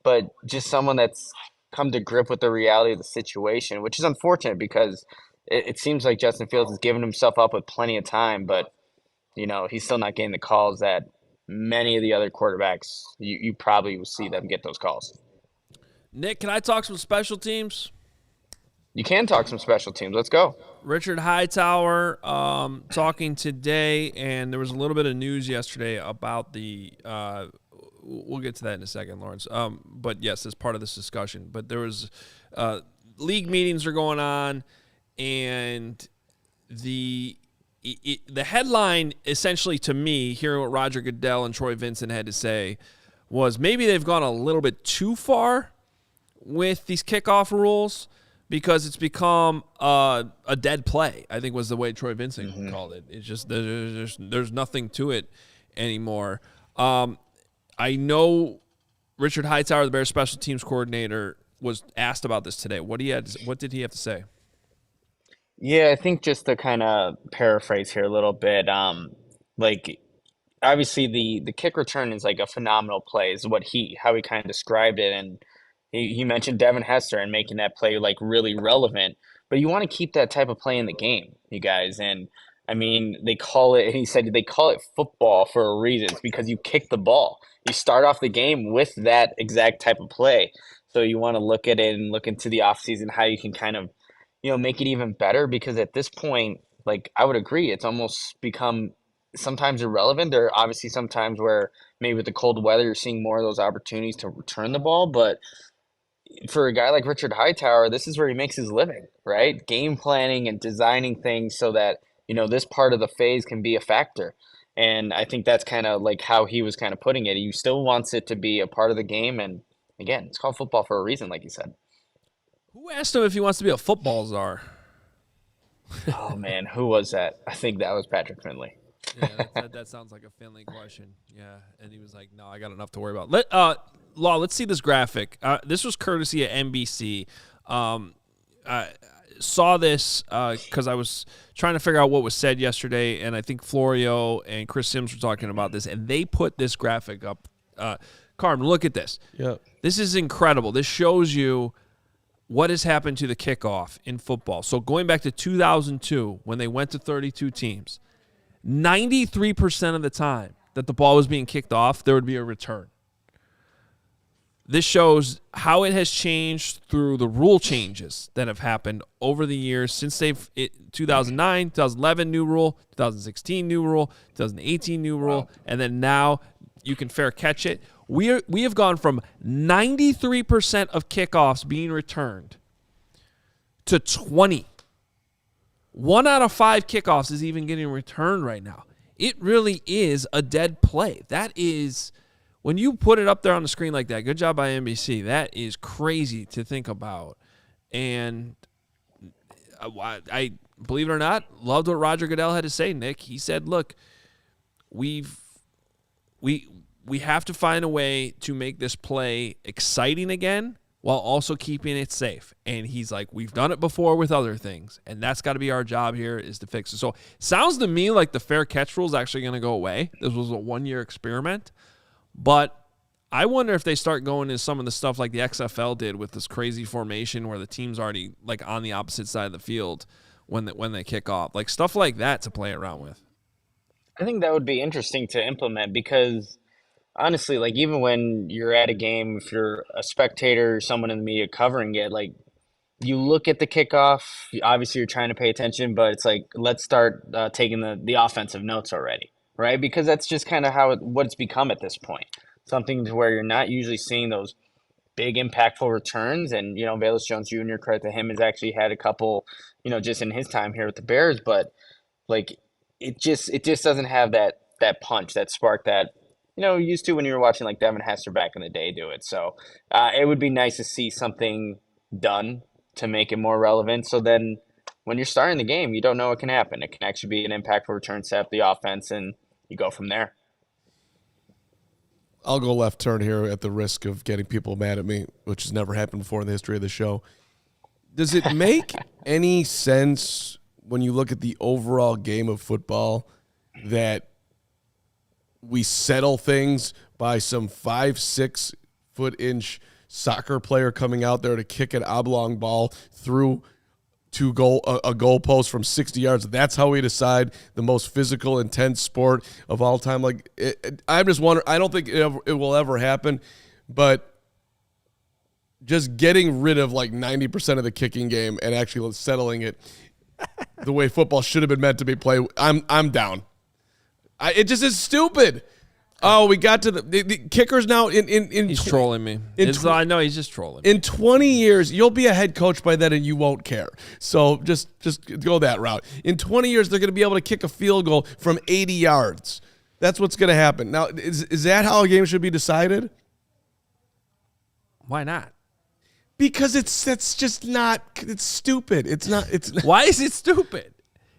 but just someone that's come to grip with the reality of the situation, which is unfortunate because – it seems like Justin Fields has given himself up with plenty of time, but, he's still not getting the calls that many of the other quarterbacks, you probably will see them get those calls. Nick, can I talk some special teams? You can talk some special teams. Let's go. Richard Hightower talking today, and there was a little bit of news yesterday about the we'll get to that in a second, Lawrence. But, yes, as part of this discussion. But there was league meetings are going on. And the headline, essentially, to me, hearing what Roger Goodell and Troy Vincent had to say, was maybe they've gone a little bit too far with these kickoff rules because it's become a dead play, I think was the way Troy Vincent called it. It's just there's nothing to it anymore. I know Richard Hightower, the Bears special teams coordinator, was asked about this today. What did he have to say? Yeah, I think just to kind of paraphrase here a little bit, like obviously the kick return is like a phenomenal play is how he kind of described it, and he mentioned Devin Hester and making that play like really relevant. But you want to keep that type of play in the game, you guys, and I mean he said they call it football for a reason. It's because you kick the ball. You start off the game with that exact type of play, so you want to look at it and look into the offseason how you can kind of make it even better, because at this point, like I would agree, it's almost become sometimes irrelevant. There are obviously some times where maybe with the cold weather, you're seeing more of those opportunities to return the ball, but for a guy like Richard Hightower, this is where he makes his living, right? Game planning and designing things so that, this part of the phase can be a factor. And I think that's kind of like how he was kind of putting it. He still wants it to be a part of the game. And again, it's called football for a reason, like you said. Who asked him if he wants to be a football czar? Oh, man, who was that? I think that was Patrick Finley. Yeah, that sounds like a Finley question. Yeah, and he was like, no, I got enough to worry about. Let's see this graphic. This was courtesy of NBC. I saw this because I was trying to figure out what was said yesterday, and I think Florio and Chris Sims were talking about this, and they put this graphic up. Carmen, look at this. Yeah. This is incredible. This shows you what has happened to the kickoff in football. So going back to 2002, when they went to 32 teams, 93% of the time that the ball was being kicked off, there would be a return. This shows how it has changed through the rule changes that have happened over the years since 2009, 2011 new rule, 2016 new rule, 2018 new rule, and then now you can fair catch it. We have gone from 93% of kickoffs being returned to 20. 1 out of 5 kickoffs is even getting returned right now. It really is a dead play. That is, when you put it up there on the screen like that, good job by NBC. That is crazy to think about. And I believe it or not, loved what Roger Goodell had to say, Nick. He said, look, we have to find a way to make this play exciting again while also keeping it safe. And he's like, we've done it before with other things, and that's got to be our job here, is to fix it. So sounds to me like the fair catch rule is actually going to go away. This was a 1-year experiment. But I wonder if they start going into some of the stuff like the XFL did with this crazy formation where the team's already like on the opposite side of the field when they kick off. Like stuff like that to play around with. I think that would be interesting to implement because honestly, like even when you're at a game, if you're a spectator or someone in the media covering it, like you look at the kickoff, obviously you're trying to pay attention, but it's like, let's start taking the offensive notes already, right? Because that's just kind of what it's become at this point. Something to where you're not usually seeing those big impactful returns. And, Velus Jones Jr., credit to him, has actually had a couple, just in his time here with the Bears, but like it just doesn't have that punch, that spark that, used to when you were watching like Devin Hester back in the day do it. So it would be nice to see something done to make it more relevant. So then when you're starting the game, you don't know what can happen. It can actually be an impactful return, set up the offense, and you go from there. I'll go left turn here at the risk of getting people mad at me, which has never happened before in the history of the show. Does it make any sense when you look at the overall game of football that we settle things by some 5-6 foot inch soccer player coming out there to kick an oblong ball through to a goal post from 60 yards? That's how we decide the most physical, intense sport of all time. Like, I'm just wondering. I don't think it will ever happen, but just getting rid of like 90% of the kicking game and actually settling it the way football should have been meant to be played, I'm down. It just is stupid. Oh, we got to the kickers now. He's trolling me. I know he's just trolling me. In 20 years, you'll be a head coach by then, and you won't care. So just go that route. In 20 years, they're going to be able to kick a field goal from 80 yards. That's what's going to happen. Now, is that how a game should be decided? Why not? Because that's just not. It's stupid. It's not. Why is it stupid?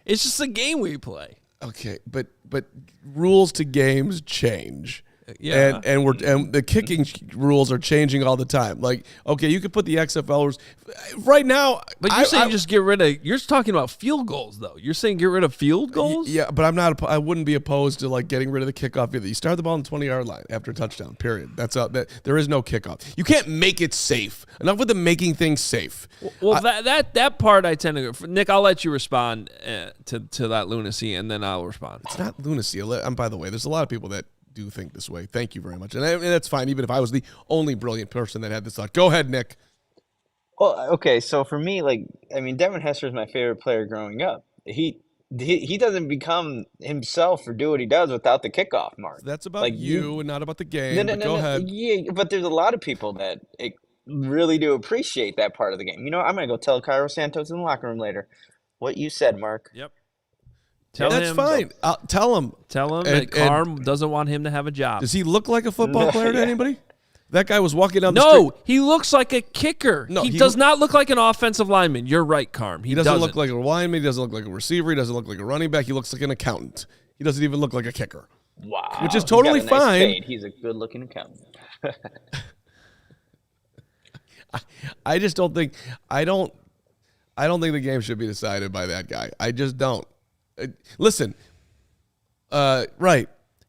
It's just a game we play. Okay, but rules to games change. Yeah. And the kicking rules are changing all the time. Like, okay, you could put the XFL rules right now. But you're saying just get rid of. You're talking about field goals, though. You're saying get rid of field goals. Yeah, but I'm not. I wouldn't be opposed to like getting rid of the kickoff either. You start the ball on the 20-yard line after a touchdown. Period. That's that. There is no kickoff. You can't make it safe. Enough with the making things safe. Well, that part I tend to go. Nick, I'll let you respond to that lunacy, and then I'll respond. It's not lunacy. By the way, there's a lot of people that do think this way. Thank you very much. And that's fine, even if I was the only brilliant person that had this thought. Go ahead, Nick. Well, okay, so for me, Devin Hester is my favorite player growing up. He doesn't become himself or do what he does without the kickoff, Mark. That's about you and not about the game. No, go ahead. Yeah, but there's a lot of people that really do appreciate that part of the game. You know, I'm gonna go tell Cairo Santos in the locker room later what you said, Mark. Yep. Tell That's him. fine. Tell him. Tell him that Carm doesn't want him to have a job. Does he look like a football player to anybody? That guy was walking down the No, street. he looks like a kicker. No, he he does not look like an offensive lineman. You're right, Carm. He doesn't look like a lineman. He doesn't look like a receiver. He doesn't look like a running back. He looks like an accountant. He doesn't even look like a kicker. Wow. Which is totally He's got a nice fine. fade. He's a good-looking accountant. I just don't think I don't think the game should be decided by that guy. I just don't. Listen. Right.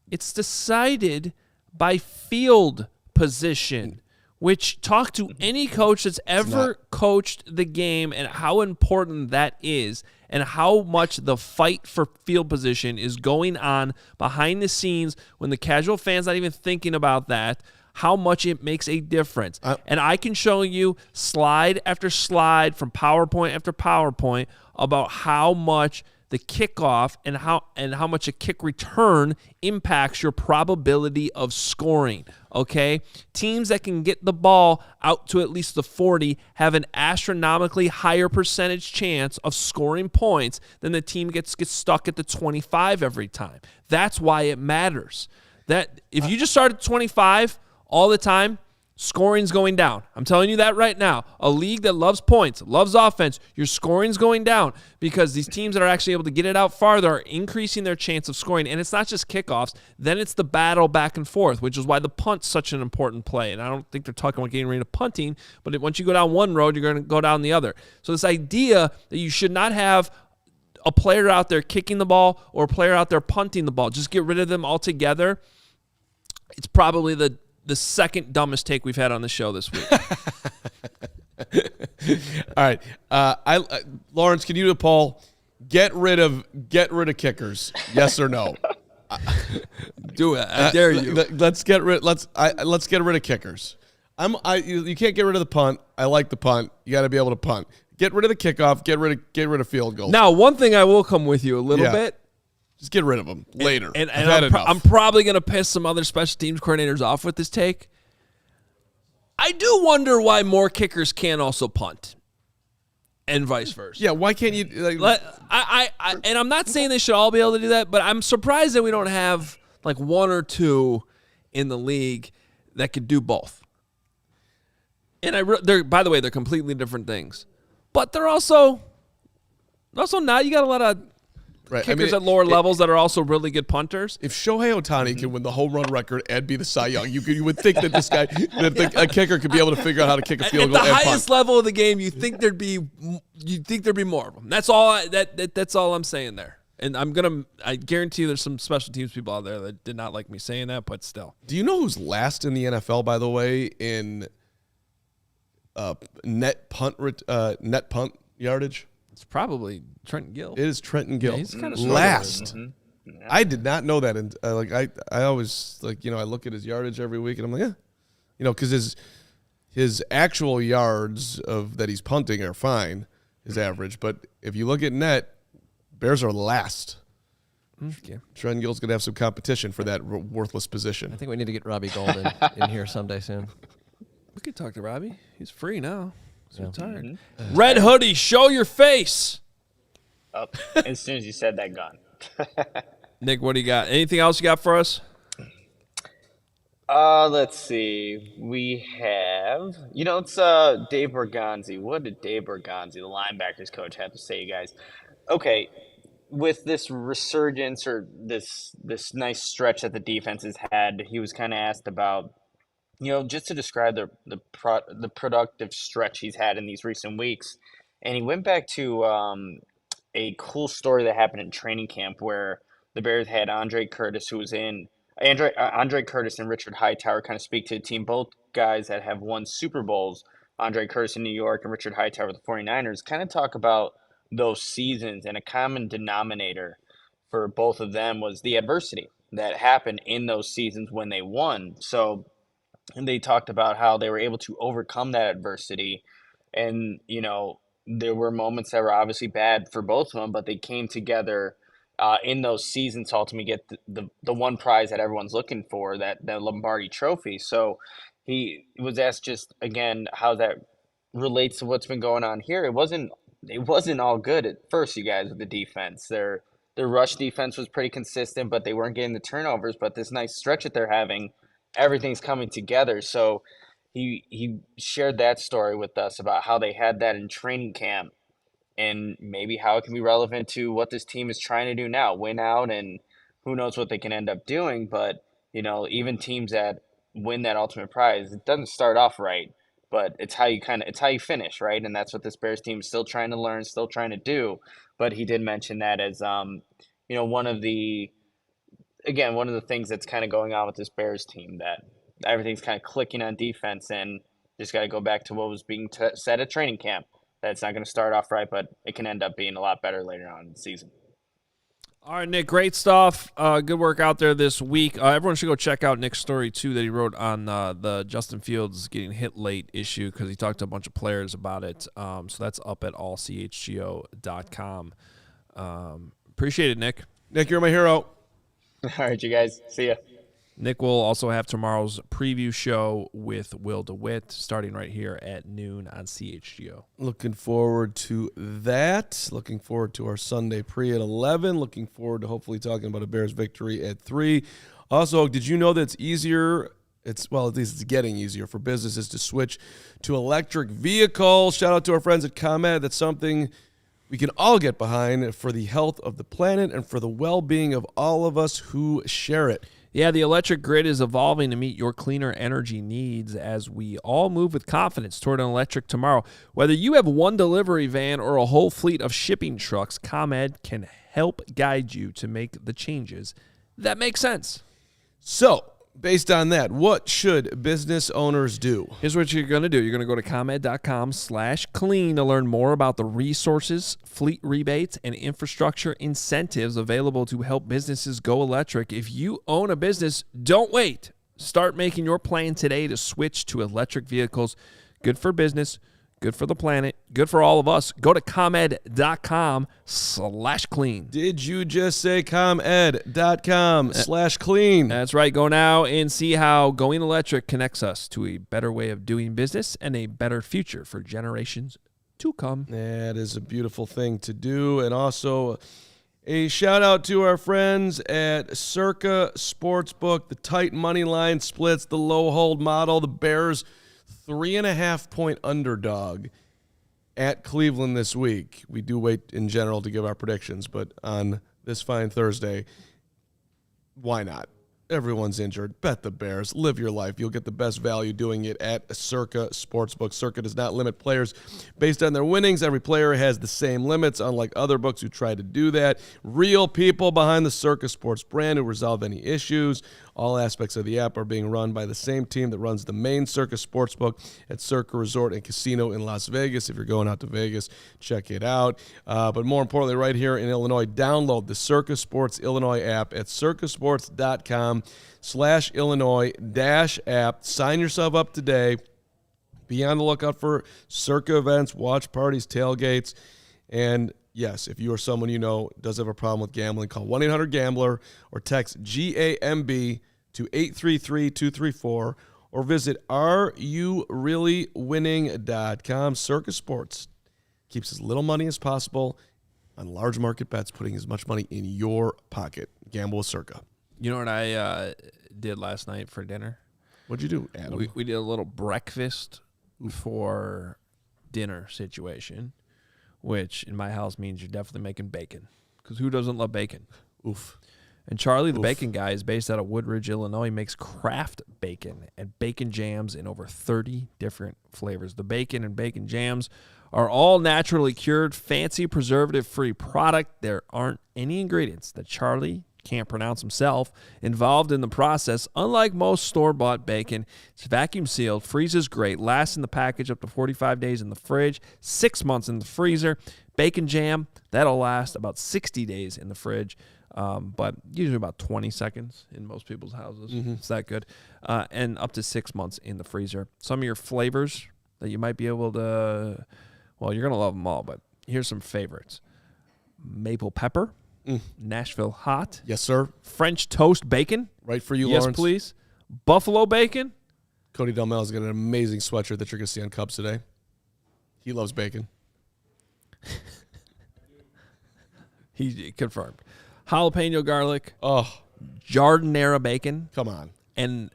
It's decided by field position, which talk to any coach that's ever coached the game and how important that is and how much the fight for field position is going on behind the scenes when the casual fan's not even thinking about that, how much it makes a difference. And I can show you slide after slide from PowerPoint after PowerPoint about how much the kickoff and how much a kick return impacts your probability of scoring, okay? Teams that can get the ball out to at least the 40 have an astronomically higher percentage chance of scoring points than the team gets stuck at the 25 every time. That's why it matters. That if you just start at 25 all the time, scoring's going down. I'm telling you that right now. A league that loves points, loves offense, your scoring's going down because these teams that are actually able to get it out farther are increasing their chance of scoring. And it's not just kickoffs. Then it's the battle back and forth, which is why the punt's such an important play. And I don't think they're talking about getting rid of punting, but once you go down one road, you're going to go down the other. So this idea that you should not have a player out there kicking the ball or a player out there punting the ball, just get rid of them altogether, it's probably the second dumbest take we've had on the show this week. All right. Lawrence, can you do a poll? Get rid of kickers. Yes or no? Do it. I dare you. Let's get rid of kickers. You can't get rid of the punt. I like the punt. You got to be able to punt. Get rid of the kickoff. Get rid of field goal. Now, one thing I will come with you a little bit. Just get rid of them later. And I'm probably going to piss some other special teams coordinators off with this take. I do wonder why more kickers can also punt, and vice versa. Yeah, why can't you? And I'm not saying they should all be able to do that, but I'm surprised that we don't have like one or two in the league that could do both. And by the way, they're completely different things, but they're also not. You got a lot of kickers at lower levels that are also really good punters. If Shohei Ohtani can win the home run record and be the Cy Young, you would think that this guy, a kicker, could be able to figure out how to kick a field goal. At the highest level of the game, you think there'd be more of them. That's all. That's all I'm saying there. And I guarantee there's some special teams people out there that did not like me saying that, but still. Do you know who's last in the NFL, by the way, in net punt yardage? It's probably Trenton Gill. It is Trenton Gill. Yeah, he's kind of last. Mm-hmm. Yeah. I did not know that. And I always I look at his yardage every week, and I'm like, because his actual yards that he's punting are fine, his average. But if you look at net, Bears are last. Okay. Trenton Gill's gonna have some competition for that worthless position. I think we need to get Robbie Golden in here someday soon. We could talk to Robbie. He's free now. He's retired. Mm-hmm. Red hoodie, show your face. Up as soon as you said that, gone. Nick, what do you got? Anything else you got for us? Let's see. We have, it's Dave Bergonzi. What did Dave Bergonzi, the linebackers coach, have to say, you guys? Okay, with this resurgence or this nice stretch that the defense has had, he was kind of asked about, just to describe the productive stretch he's had in these recent weeks. And he went back to a cool story that happened in training camp where the Bears had Andre Curtis and Richard Hightower kind of speak to the team, both guys that have won Super Bowls, Andre Curtis in New York and Richard Hightower with the 49ers, kind of talk about those seasons, and a common denominator for both of them was the adversity that happened in those seasons when they won. So, and they talked about how they were able to overcome that adversity. And, there were moments that were obviously bad for both of them, but they came together in those seasons to ultimately get the one prize that everyone's looking for, that Lombardi trophy. So he was asked just again how that relates to what's been going on here. It wasn't all good at first, you guys, with the defense. Their rush defense was pretty consistent, but they weren't getting the turnovers. But this nice stretch that they're having, everything's coming together. So he shared that story with us about how they had that in training camp and maybe how it can be relevant to what this team is trying to do now, win out, and who knows what they can end up doing. But, even teams that win that ultimate prize, it doesn't start off right, but it's how you finish, right? And that's what this Bears team is still trying to learn, still trying to do. But he did mention that as, one of the things that's kind of going on with this Bears team, that everything's kind of clicking on defense, and just got to go back to what was being said at training camp. That's not going to start off right, but it can end up being a lot better later on in the season. All right, Nick, great stuff. Good work out there this week. Everyone should go check out Nick's story, too, that he wrote on the Justin Fields getting hit late issue because he talked to a bunch of players about it. So that's up at ALLCITY.com. Appreciate it, Nick. Nick, you're my hero. All right, you guys. See ya. Nick will also have tomorrow's preview show with Will DeWitt starting right here at noon on CHGO. Looking forward to that. Looking forward to our Sunday pre at 11. Looking forward to hopefully talking about a Bears victory at 3. Also, did you know that it's easier? At least it's getting easier for businesses to switch to electric vehicles. Shout out to our friends at ComEd. That's something we can all get behind for the health of the planet and for the well-being of all of us who share it. Yeah, the electric grid is evolving to meet your cleaner energy needs as we all move with confidence toward an electric tomorrow. Whether you have one delivery van or a whole fleet of shipping trucks, ComEd can help guide you to make the changes that make sense. So, based on that, what should business owners do? Here's what you're going to do. You're going to go to ComEd.com/clean to learn more about the resources, fleet rebates, and infrastructure incentives available to help businesses go electric. If you own a business, don't wait. Start making your plan today to switch to electric vehicles. Good for business, good for the planet, good for all of us. Go to ComEd.com/clean. Did you just say ComEd.com/clean? That's right. Go now and see how going electric connects us to a better way of doing business and a better future for generations to come. That is a beautiful thing to do. And also a shout out to our friends at Circa Sportsbook, the tight money line splits, the low hold model, the Bears 3.5-point underdog at Cleveland this week. We do wait in general to give our predictions, but on this fine Thursday, why not? Everyone's injured. Bet the Bears. Live your life. You'll get the best value doing it at Circa Sportsbook. Circa does not limit players based on their winnings. Every player has the same limits, unlike other books who try to do that. Real people behind the Circa Sports brand who resolve any issues. All aspects of the app are being run by the same team that runs the main Circa Sportsbook at Circa Resort and Casino in Las Vegas. If you're going out to Vegas, check it out. But more importantly, right here in Illinois, download the Circa Sports Illinois app at circasports.com/Illinois-app. Sign yourself up today. Be on the lookout for Circa events, watch parties, tailgates, and yes, if you or someone you know does have a problem with gambling, call 1-800-GAMBLER or text GAMB to 833-234 or visit areyoureallywinning.com. Circa Sports keeps as little money as possible on large market bets, putting as much money in your pocket. Gamble with Circa. You know what I did last night for dinner? What'd you do, Adam? We did a little breakfast for dinner situation, which in my house means you're definitely making bacon, because who doesn't love bacon? Oof. And Charlie, the bacon guy, is based out of Woodridge, Illinois. He makes craft bacon and bacon jams in over 30 different flavors. The bacon and bacon jams are all naturally cured, fancy preservative-free product. There aren't any ingredients that Charlie can't pronounce himself involved in the process. Unlike most store-bought bacon, it's vacuum sealed, freezes great, lasts in the package up to 45 days in the fridge, 6 months in the freezer. Bacon jam, that'll last about 60 days in the fridge, but usually about 20 seconds in most people's houses. It's that good. And up to 6 months in the freezer. Some of your flavors that you might be able to, well, you're going to love them all, but here's some favorites. Maple pepper. Nashville hot. Yes, sir. French toast bacon. Right for you, yes, Lawrence. Please. Buffalo bacon. Cody Delmel's got an amazing sweatshirt that you're going to see on Cubs today. He loves bacon. He confirmed. Jalapeno garlic, Oh, jardinera bacon, come on. and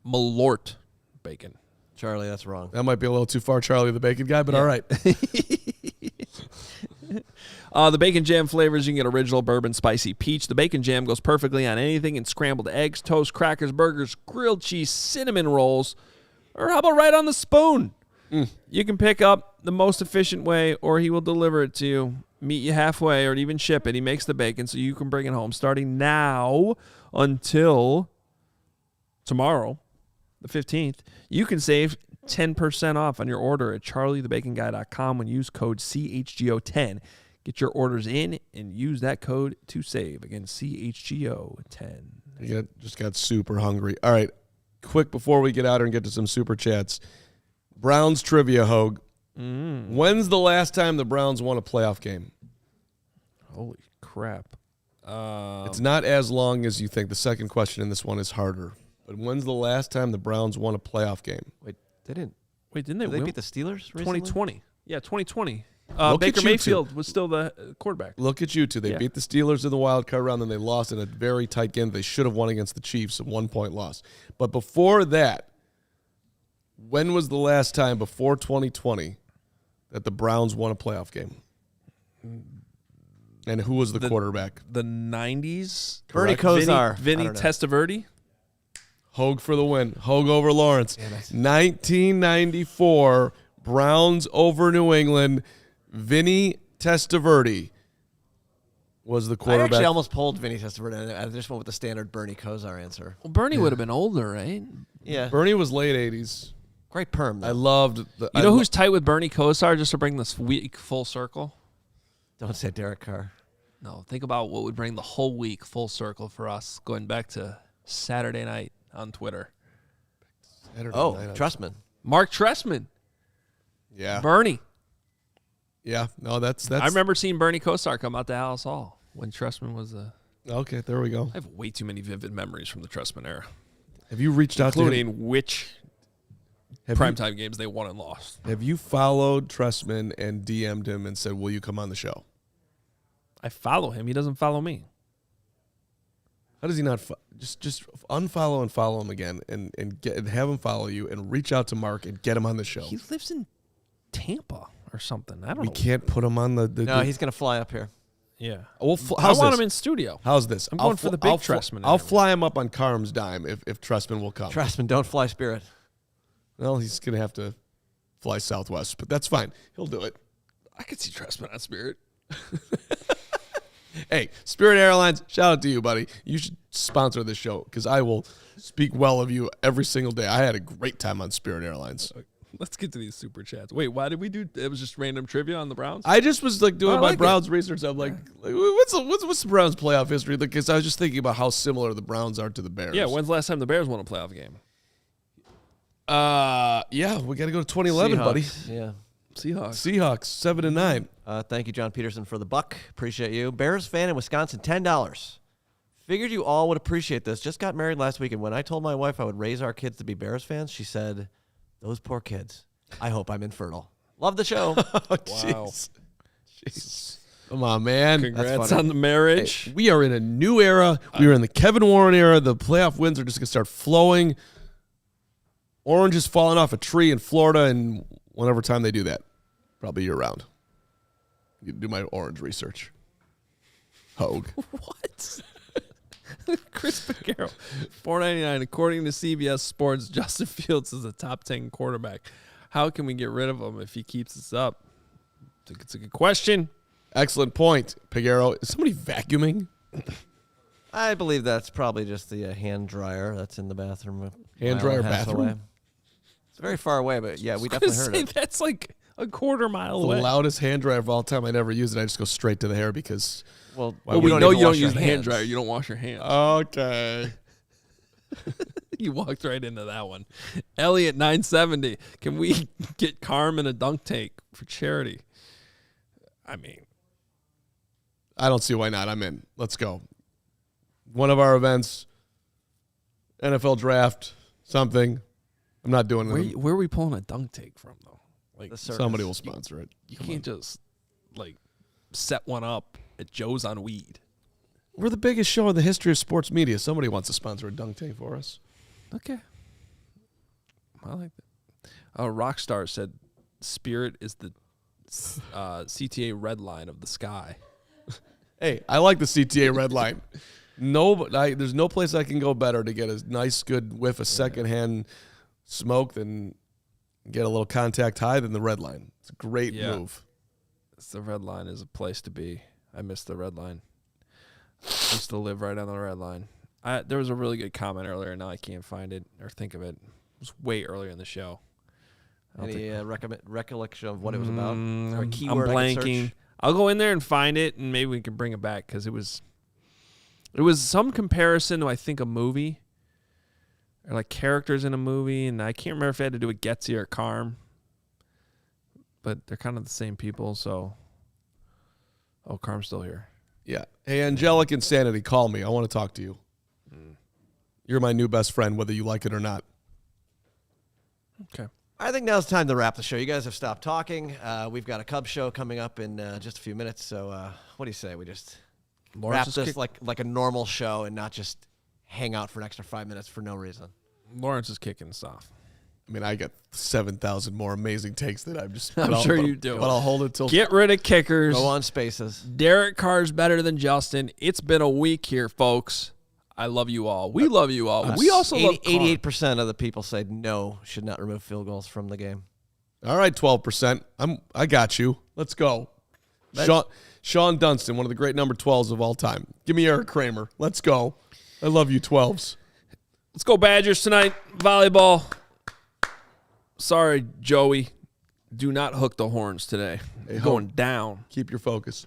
Malort bacon. Charlie, that's wrong. That might be a little too far, Charlie, the bacon guy, but all right. The bacon jam flavors, you can get original bourbon, spicy peach. The bacon jam goes perfectly on anything in scrambled eggs, toast, crackers, burgers, grilled cheese, cinnamon rolls, or how about right on the spoon? You can pick up the most efficient way, or he will deliver it to you, meet you halfway, or even ship it. He makes the bacon so you can bring it home starting now until tomorrow, the 15th. You can save 10% off on your order at charliethebaconguy.com when you use code CHGO10. Get your orders in and use that code to save. Again, CHGO10. You just got super hungry. All right, quick before we get out here and get to some super chats. Browns trivia, Hoge. When's the last time the Browns won a playoff game? Holy crap. It's not as long as you think. The second question in this one is harder. But when's the last time the Browns won a playoff game? Wait, they didn't. Didn't they Did they win? beat the Steelers recently? 2020. Yeah, 2020. Look Baker at you Mayfield was still the quarterback. Look at you two. They Yeah. beat the Steelers in the wild card round, then they lost in a very tight game. They should have won against the Chiefs, a 1-point loss. But before that, when was the last time before 2020 that the Browns won a playoff game? And who was the quarterback? The 90s. Bernie Correct. Kosar. Vinny I don't know. Testaverde. Hoge for the win. Hoge over Lawrence. 1994, Browns over New England. Vinny Testaverde was the I quarterback. actually almost pulled Vinny Testaverde. I just went with the standard Bernie Kosar answer. Well, Bernie would have been older, right? Yeah. Bernie was late 80s. Great perm, though. I loved the. You know who's tight with Bernie Kosar, just to bring this week full circle? Don't say Derek Carr. No, think about what would bring the whole week full circle for us, going back to Saturday night on Twitter. Saturday Oh, night. Trustman. Mark Trestman. Yeah. Bernie. Yeah. No, that's. I remember seeing Bernie Kosar come out to Halas Hall when Trestman was Okay, there we go. I have way too many vivid memories from the Trestman era, Have you reached out to him? including which primetime games they won and lost. Have you followed Trestman and DM'd him and said, "Will you come on the show"? I follow him. He doesn't follow me. How does he not just unfollow and follow him again and have him follow you and reach out to Mark and get him on the show? He lives in Tampa or something. I don't We know. can't put him on the No, he's going to fly up here. Yeah. Well, I how's want this? him in studio. How's this? I'm going for the big Trestman I'll interview. fly him up on Carm's dime if Trestman will come. Trustman, don't fly Spirit. Well, he's going to have to fly Southwest, but that's fine. He'll do it. I could see Trestman on Spirit. Hey, Spirit Airlines, shout out to you, buddy. You should sponsor this show because I will speak well of you every single day. I had a great time on Spirit Airlines. Let's get to these super chats. Wait, why did we do? It was just random trivia on the Browns. I just was like doing I my like Browns research. I'm like, what's the Browns playoff history? Because I was just thinking about how similar the Browns are to the Bears. Yeah. When's the last time the Bears won a playoff game? Yeah, we got to go to 2011, buddy. Seahawks, Yeah. Seahawks. Seahawks 7-9. Thank you, John Peterson, for the buck. Appreciate you. Bears fan in Wisconsin, $10. Figured you all would appreciate this. Just got married last week, and when I told my wife I would raise our kids to be Bears fans, she said, "Those poor kids. I hope I'm infertile." Love the show. Oh, Wow. Jeez. Come on, man. Congrats funny. on the marriage. Hey, we are in a new era. We are in the Kevin Warren era. The playoff wins are just going to start flowing. Oranges falling off a tree in Florida, and whenever time they do that, probably year round. You do my orange research. Hoge. What? Chris Picaro, $4.99. According to CBS Sports, Justin Fields is a top 10 quarterback. How can we get rid of him if he keeps this up? It's a good question. Excellent point, Piguero. Is somebody vacuuming? I believe that's probably just the hand dryer that's in the bathroom. a Hand mile dryer and a half bathroom? away. It's very far away, but yeah, we I was definitely gonna heard say it. that's like a quarter mile The away. loudest hand dryer of all time. I never use it. I just go straight to the hair because. Well, Well, we know you don't use the hand dryer. You don't wash your hands. Okay. You walked right into that one. Elliot, 970. Can we get Carmen a dunk tank for charity? I mean, I don't see why not. I'm in. Let's go. One of our events, NFL draft, something. I'm not doing it. Where are we pulling a dunk take from, though? Like, somebody will sponsor it. You can't just, like, set one up at Joe's on Weed. We're the biggest show in the history of sports media. Somebody wants to sponsor a dunk tank for us. Okay. I like that. Rockstar said Spirit is the CTA red line of the sky. Hey, I like the CTA red line. There's no place I can go better to get a nice, good whiff of secondhand smoke than get a little contact high than the red line. It's a great move. The red line is a place to be. I miss the red line. I used to live right on the red line. There was a really good comment earlier. Now I can't find it or think of it. It was way earlier in the show. Any recollection of what it was about? Or a I'm keyword blanking. I'll go in there and find it, and maybe we can bring it back because it was some comparison to, I think, a movie or like characters in a movie, and I can't remember if it had to do with Getsy or Carm, but they're kind of the same people. So, Carm's still here. Yeah. Hey, Angelic Insanity, call me. I want to talk to you. You're my new best friend, whether you like it or not. Okay. I think now's time to wrap the show. You guys have stopped talking. We've got a Cubs show coming up in just a few minutes. So what do you say? We just wrap this like a normal show and not just hang out for an extra 5 minutes for no reason. Lawrence is kicking us off. I mean, I got 7,000 more amazing takes that I'm sure you do. But I'll hold it till. Get rid of kickers. Go on spaces. Derek Carr's better than Justin. It's been a week here, folks. I love you all. We love you all. We also love 88% of the people say no, should not remove field goals from the game. All right, 12%. I got you. Let's go. Sean Dunston, one of the great number 12s of all time. Give me Eric Kramer. Let's go. I love you 12s. Let's go Badgers tonight. Volleyball. Sorry, Joey. Do not hook the horns today. Going down. Keep your focus.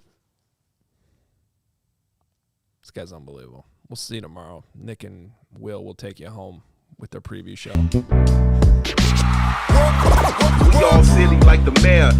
This guy's unbelievable. We'll see you tomorrow. Nick and will take you home with their preview show. We all silly like the mayor.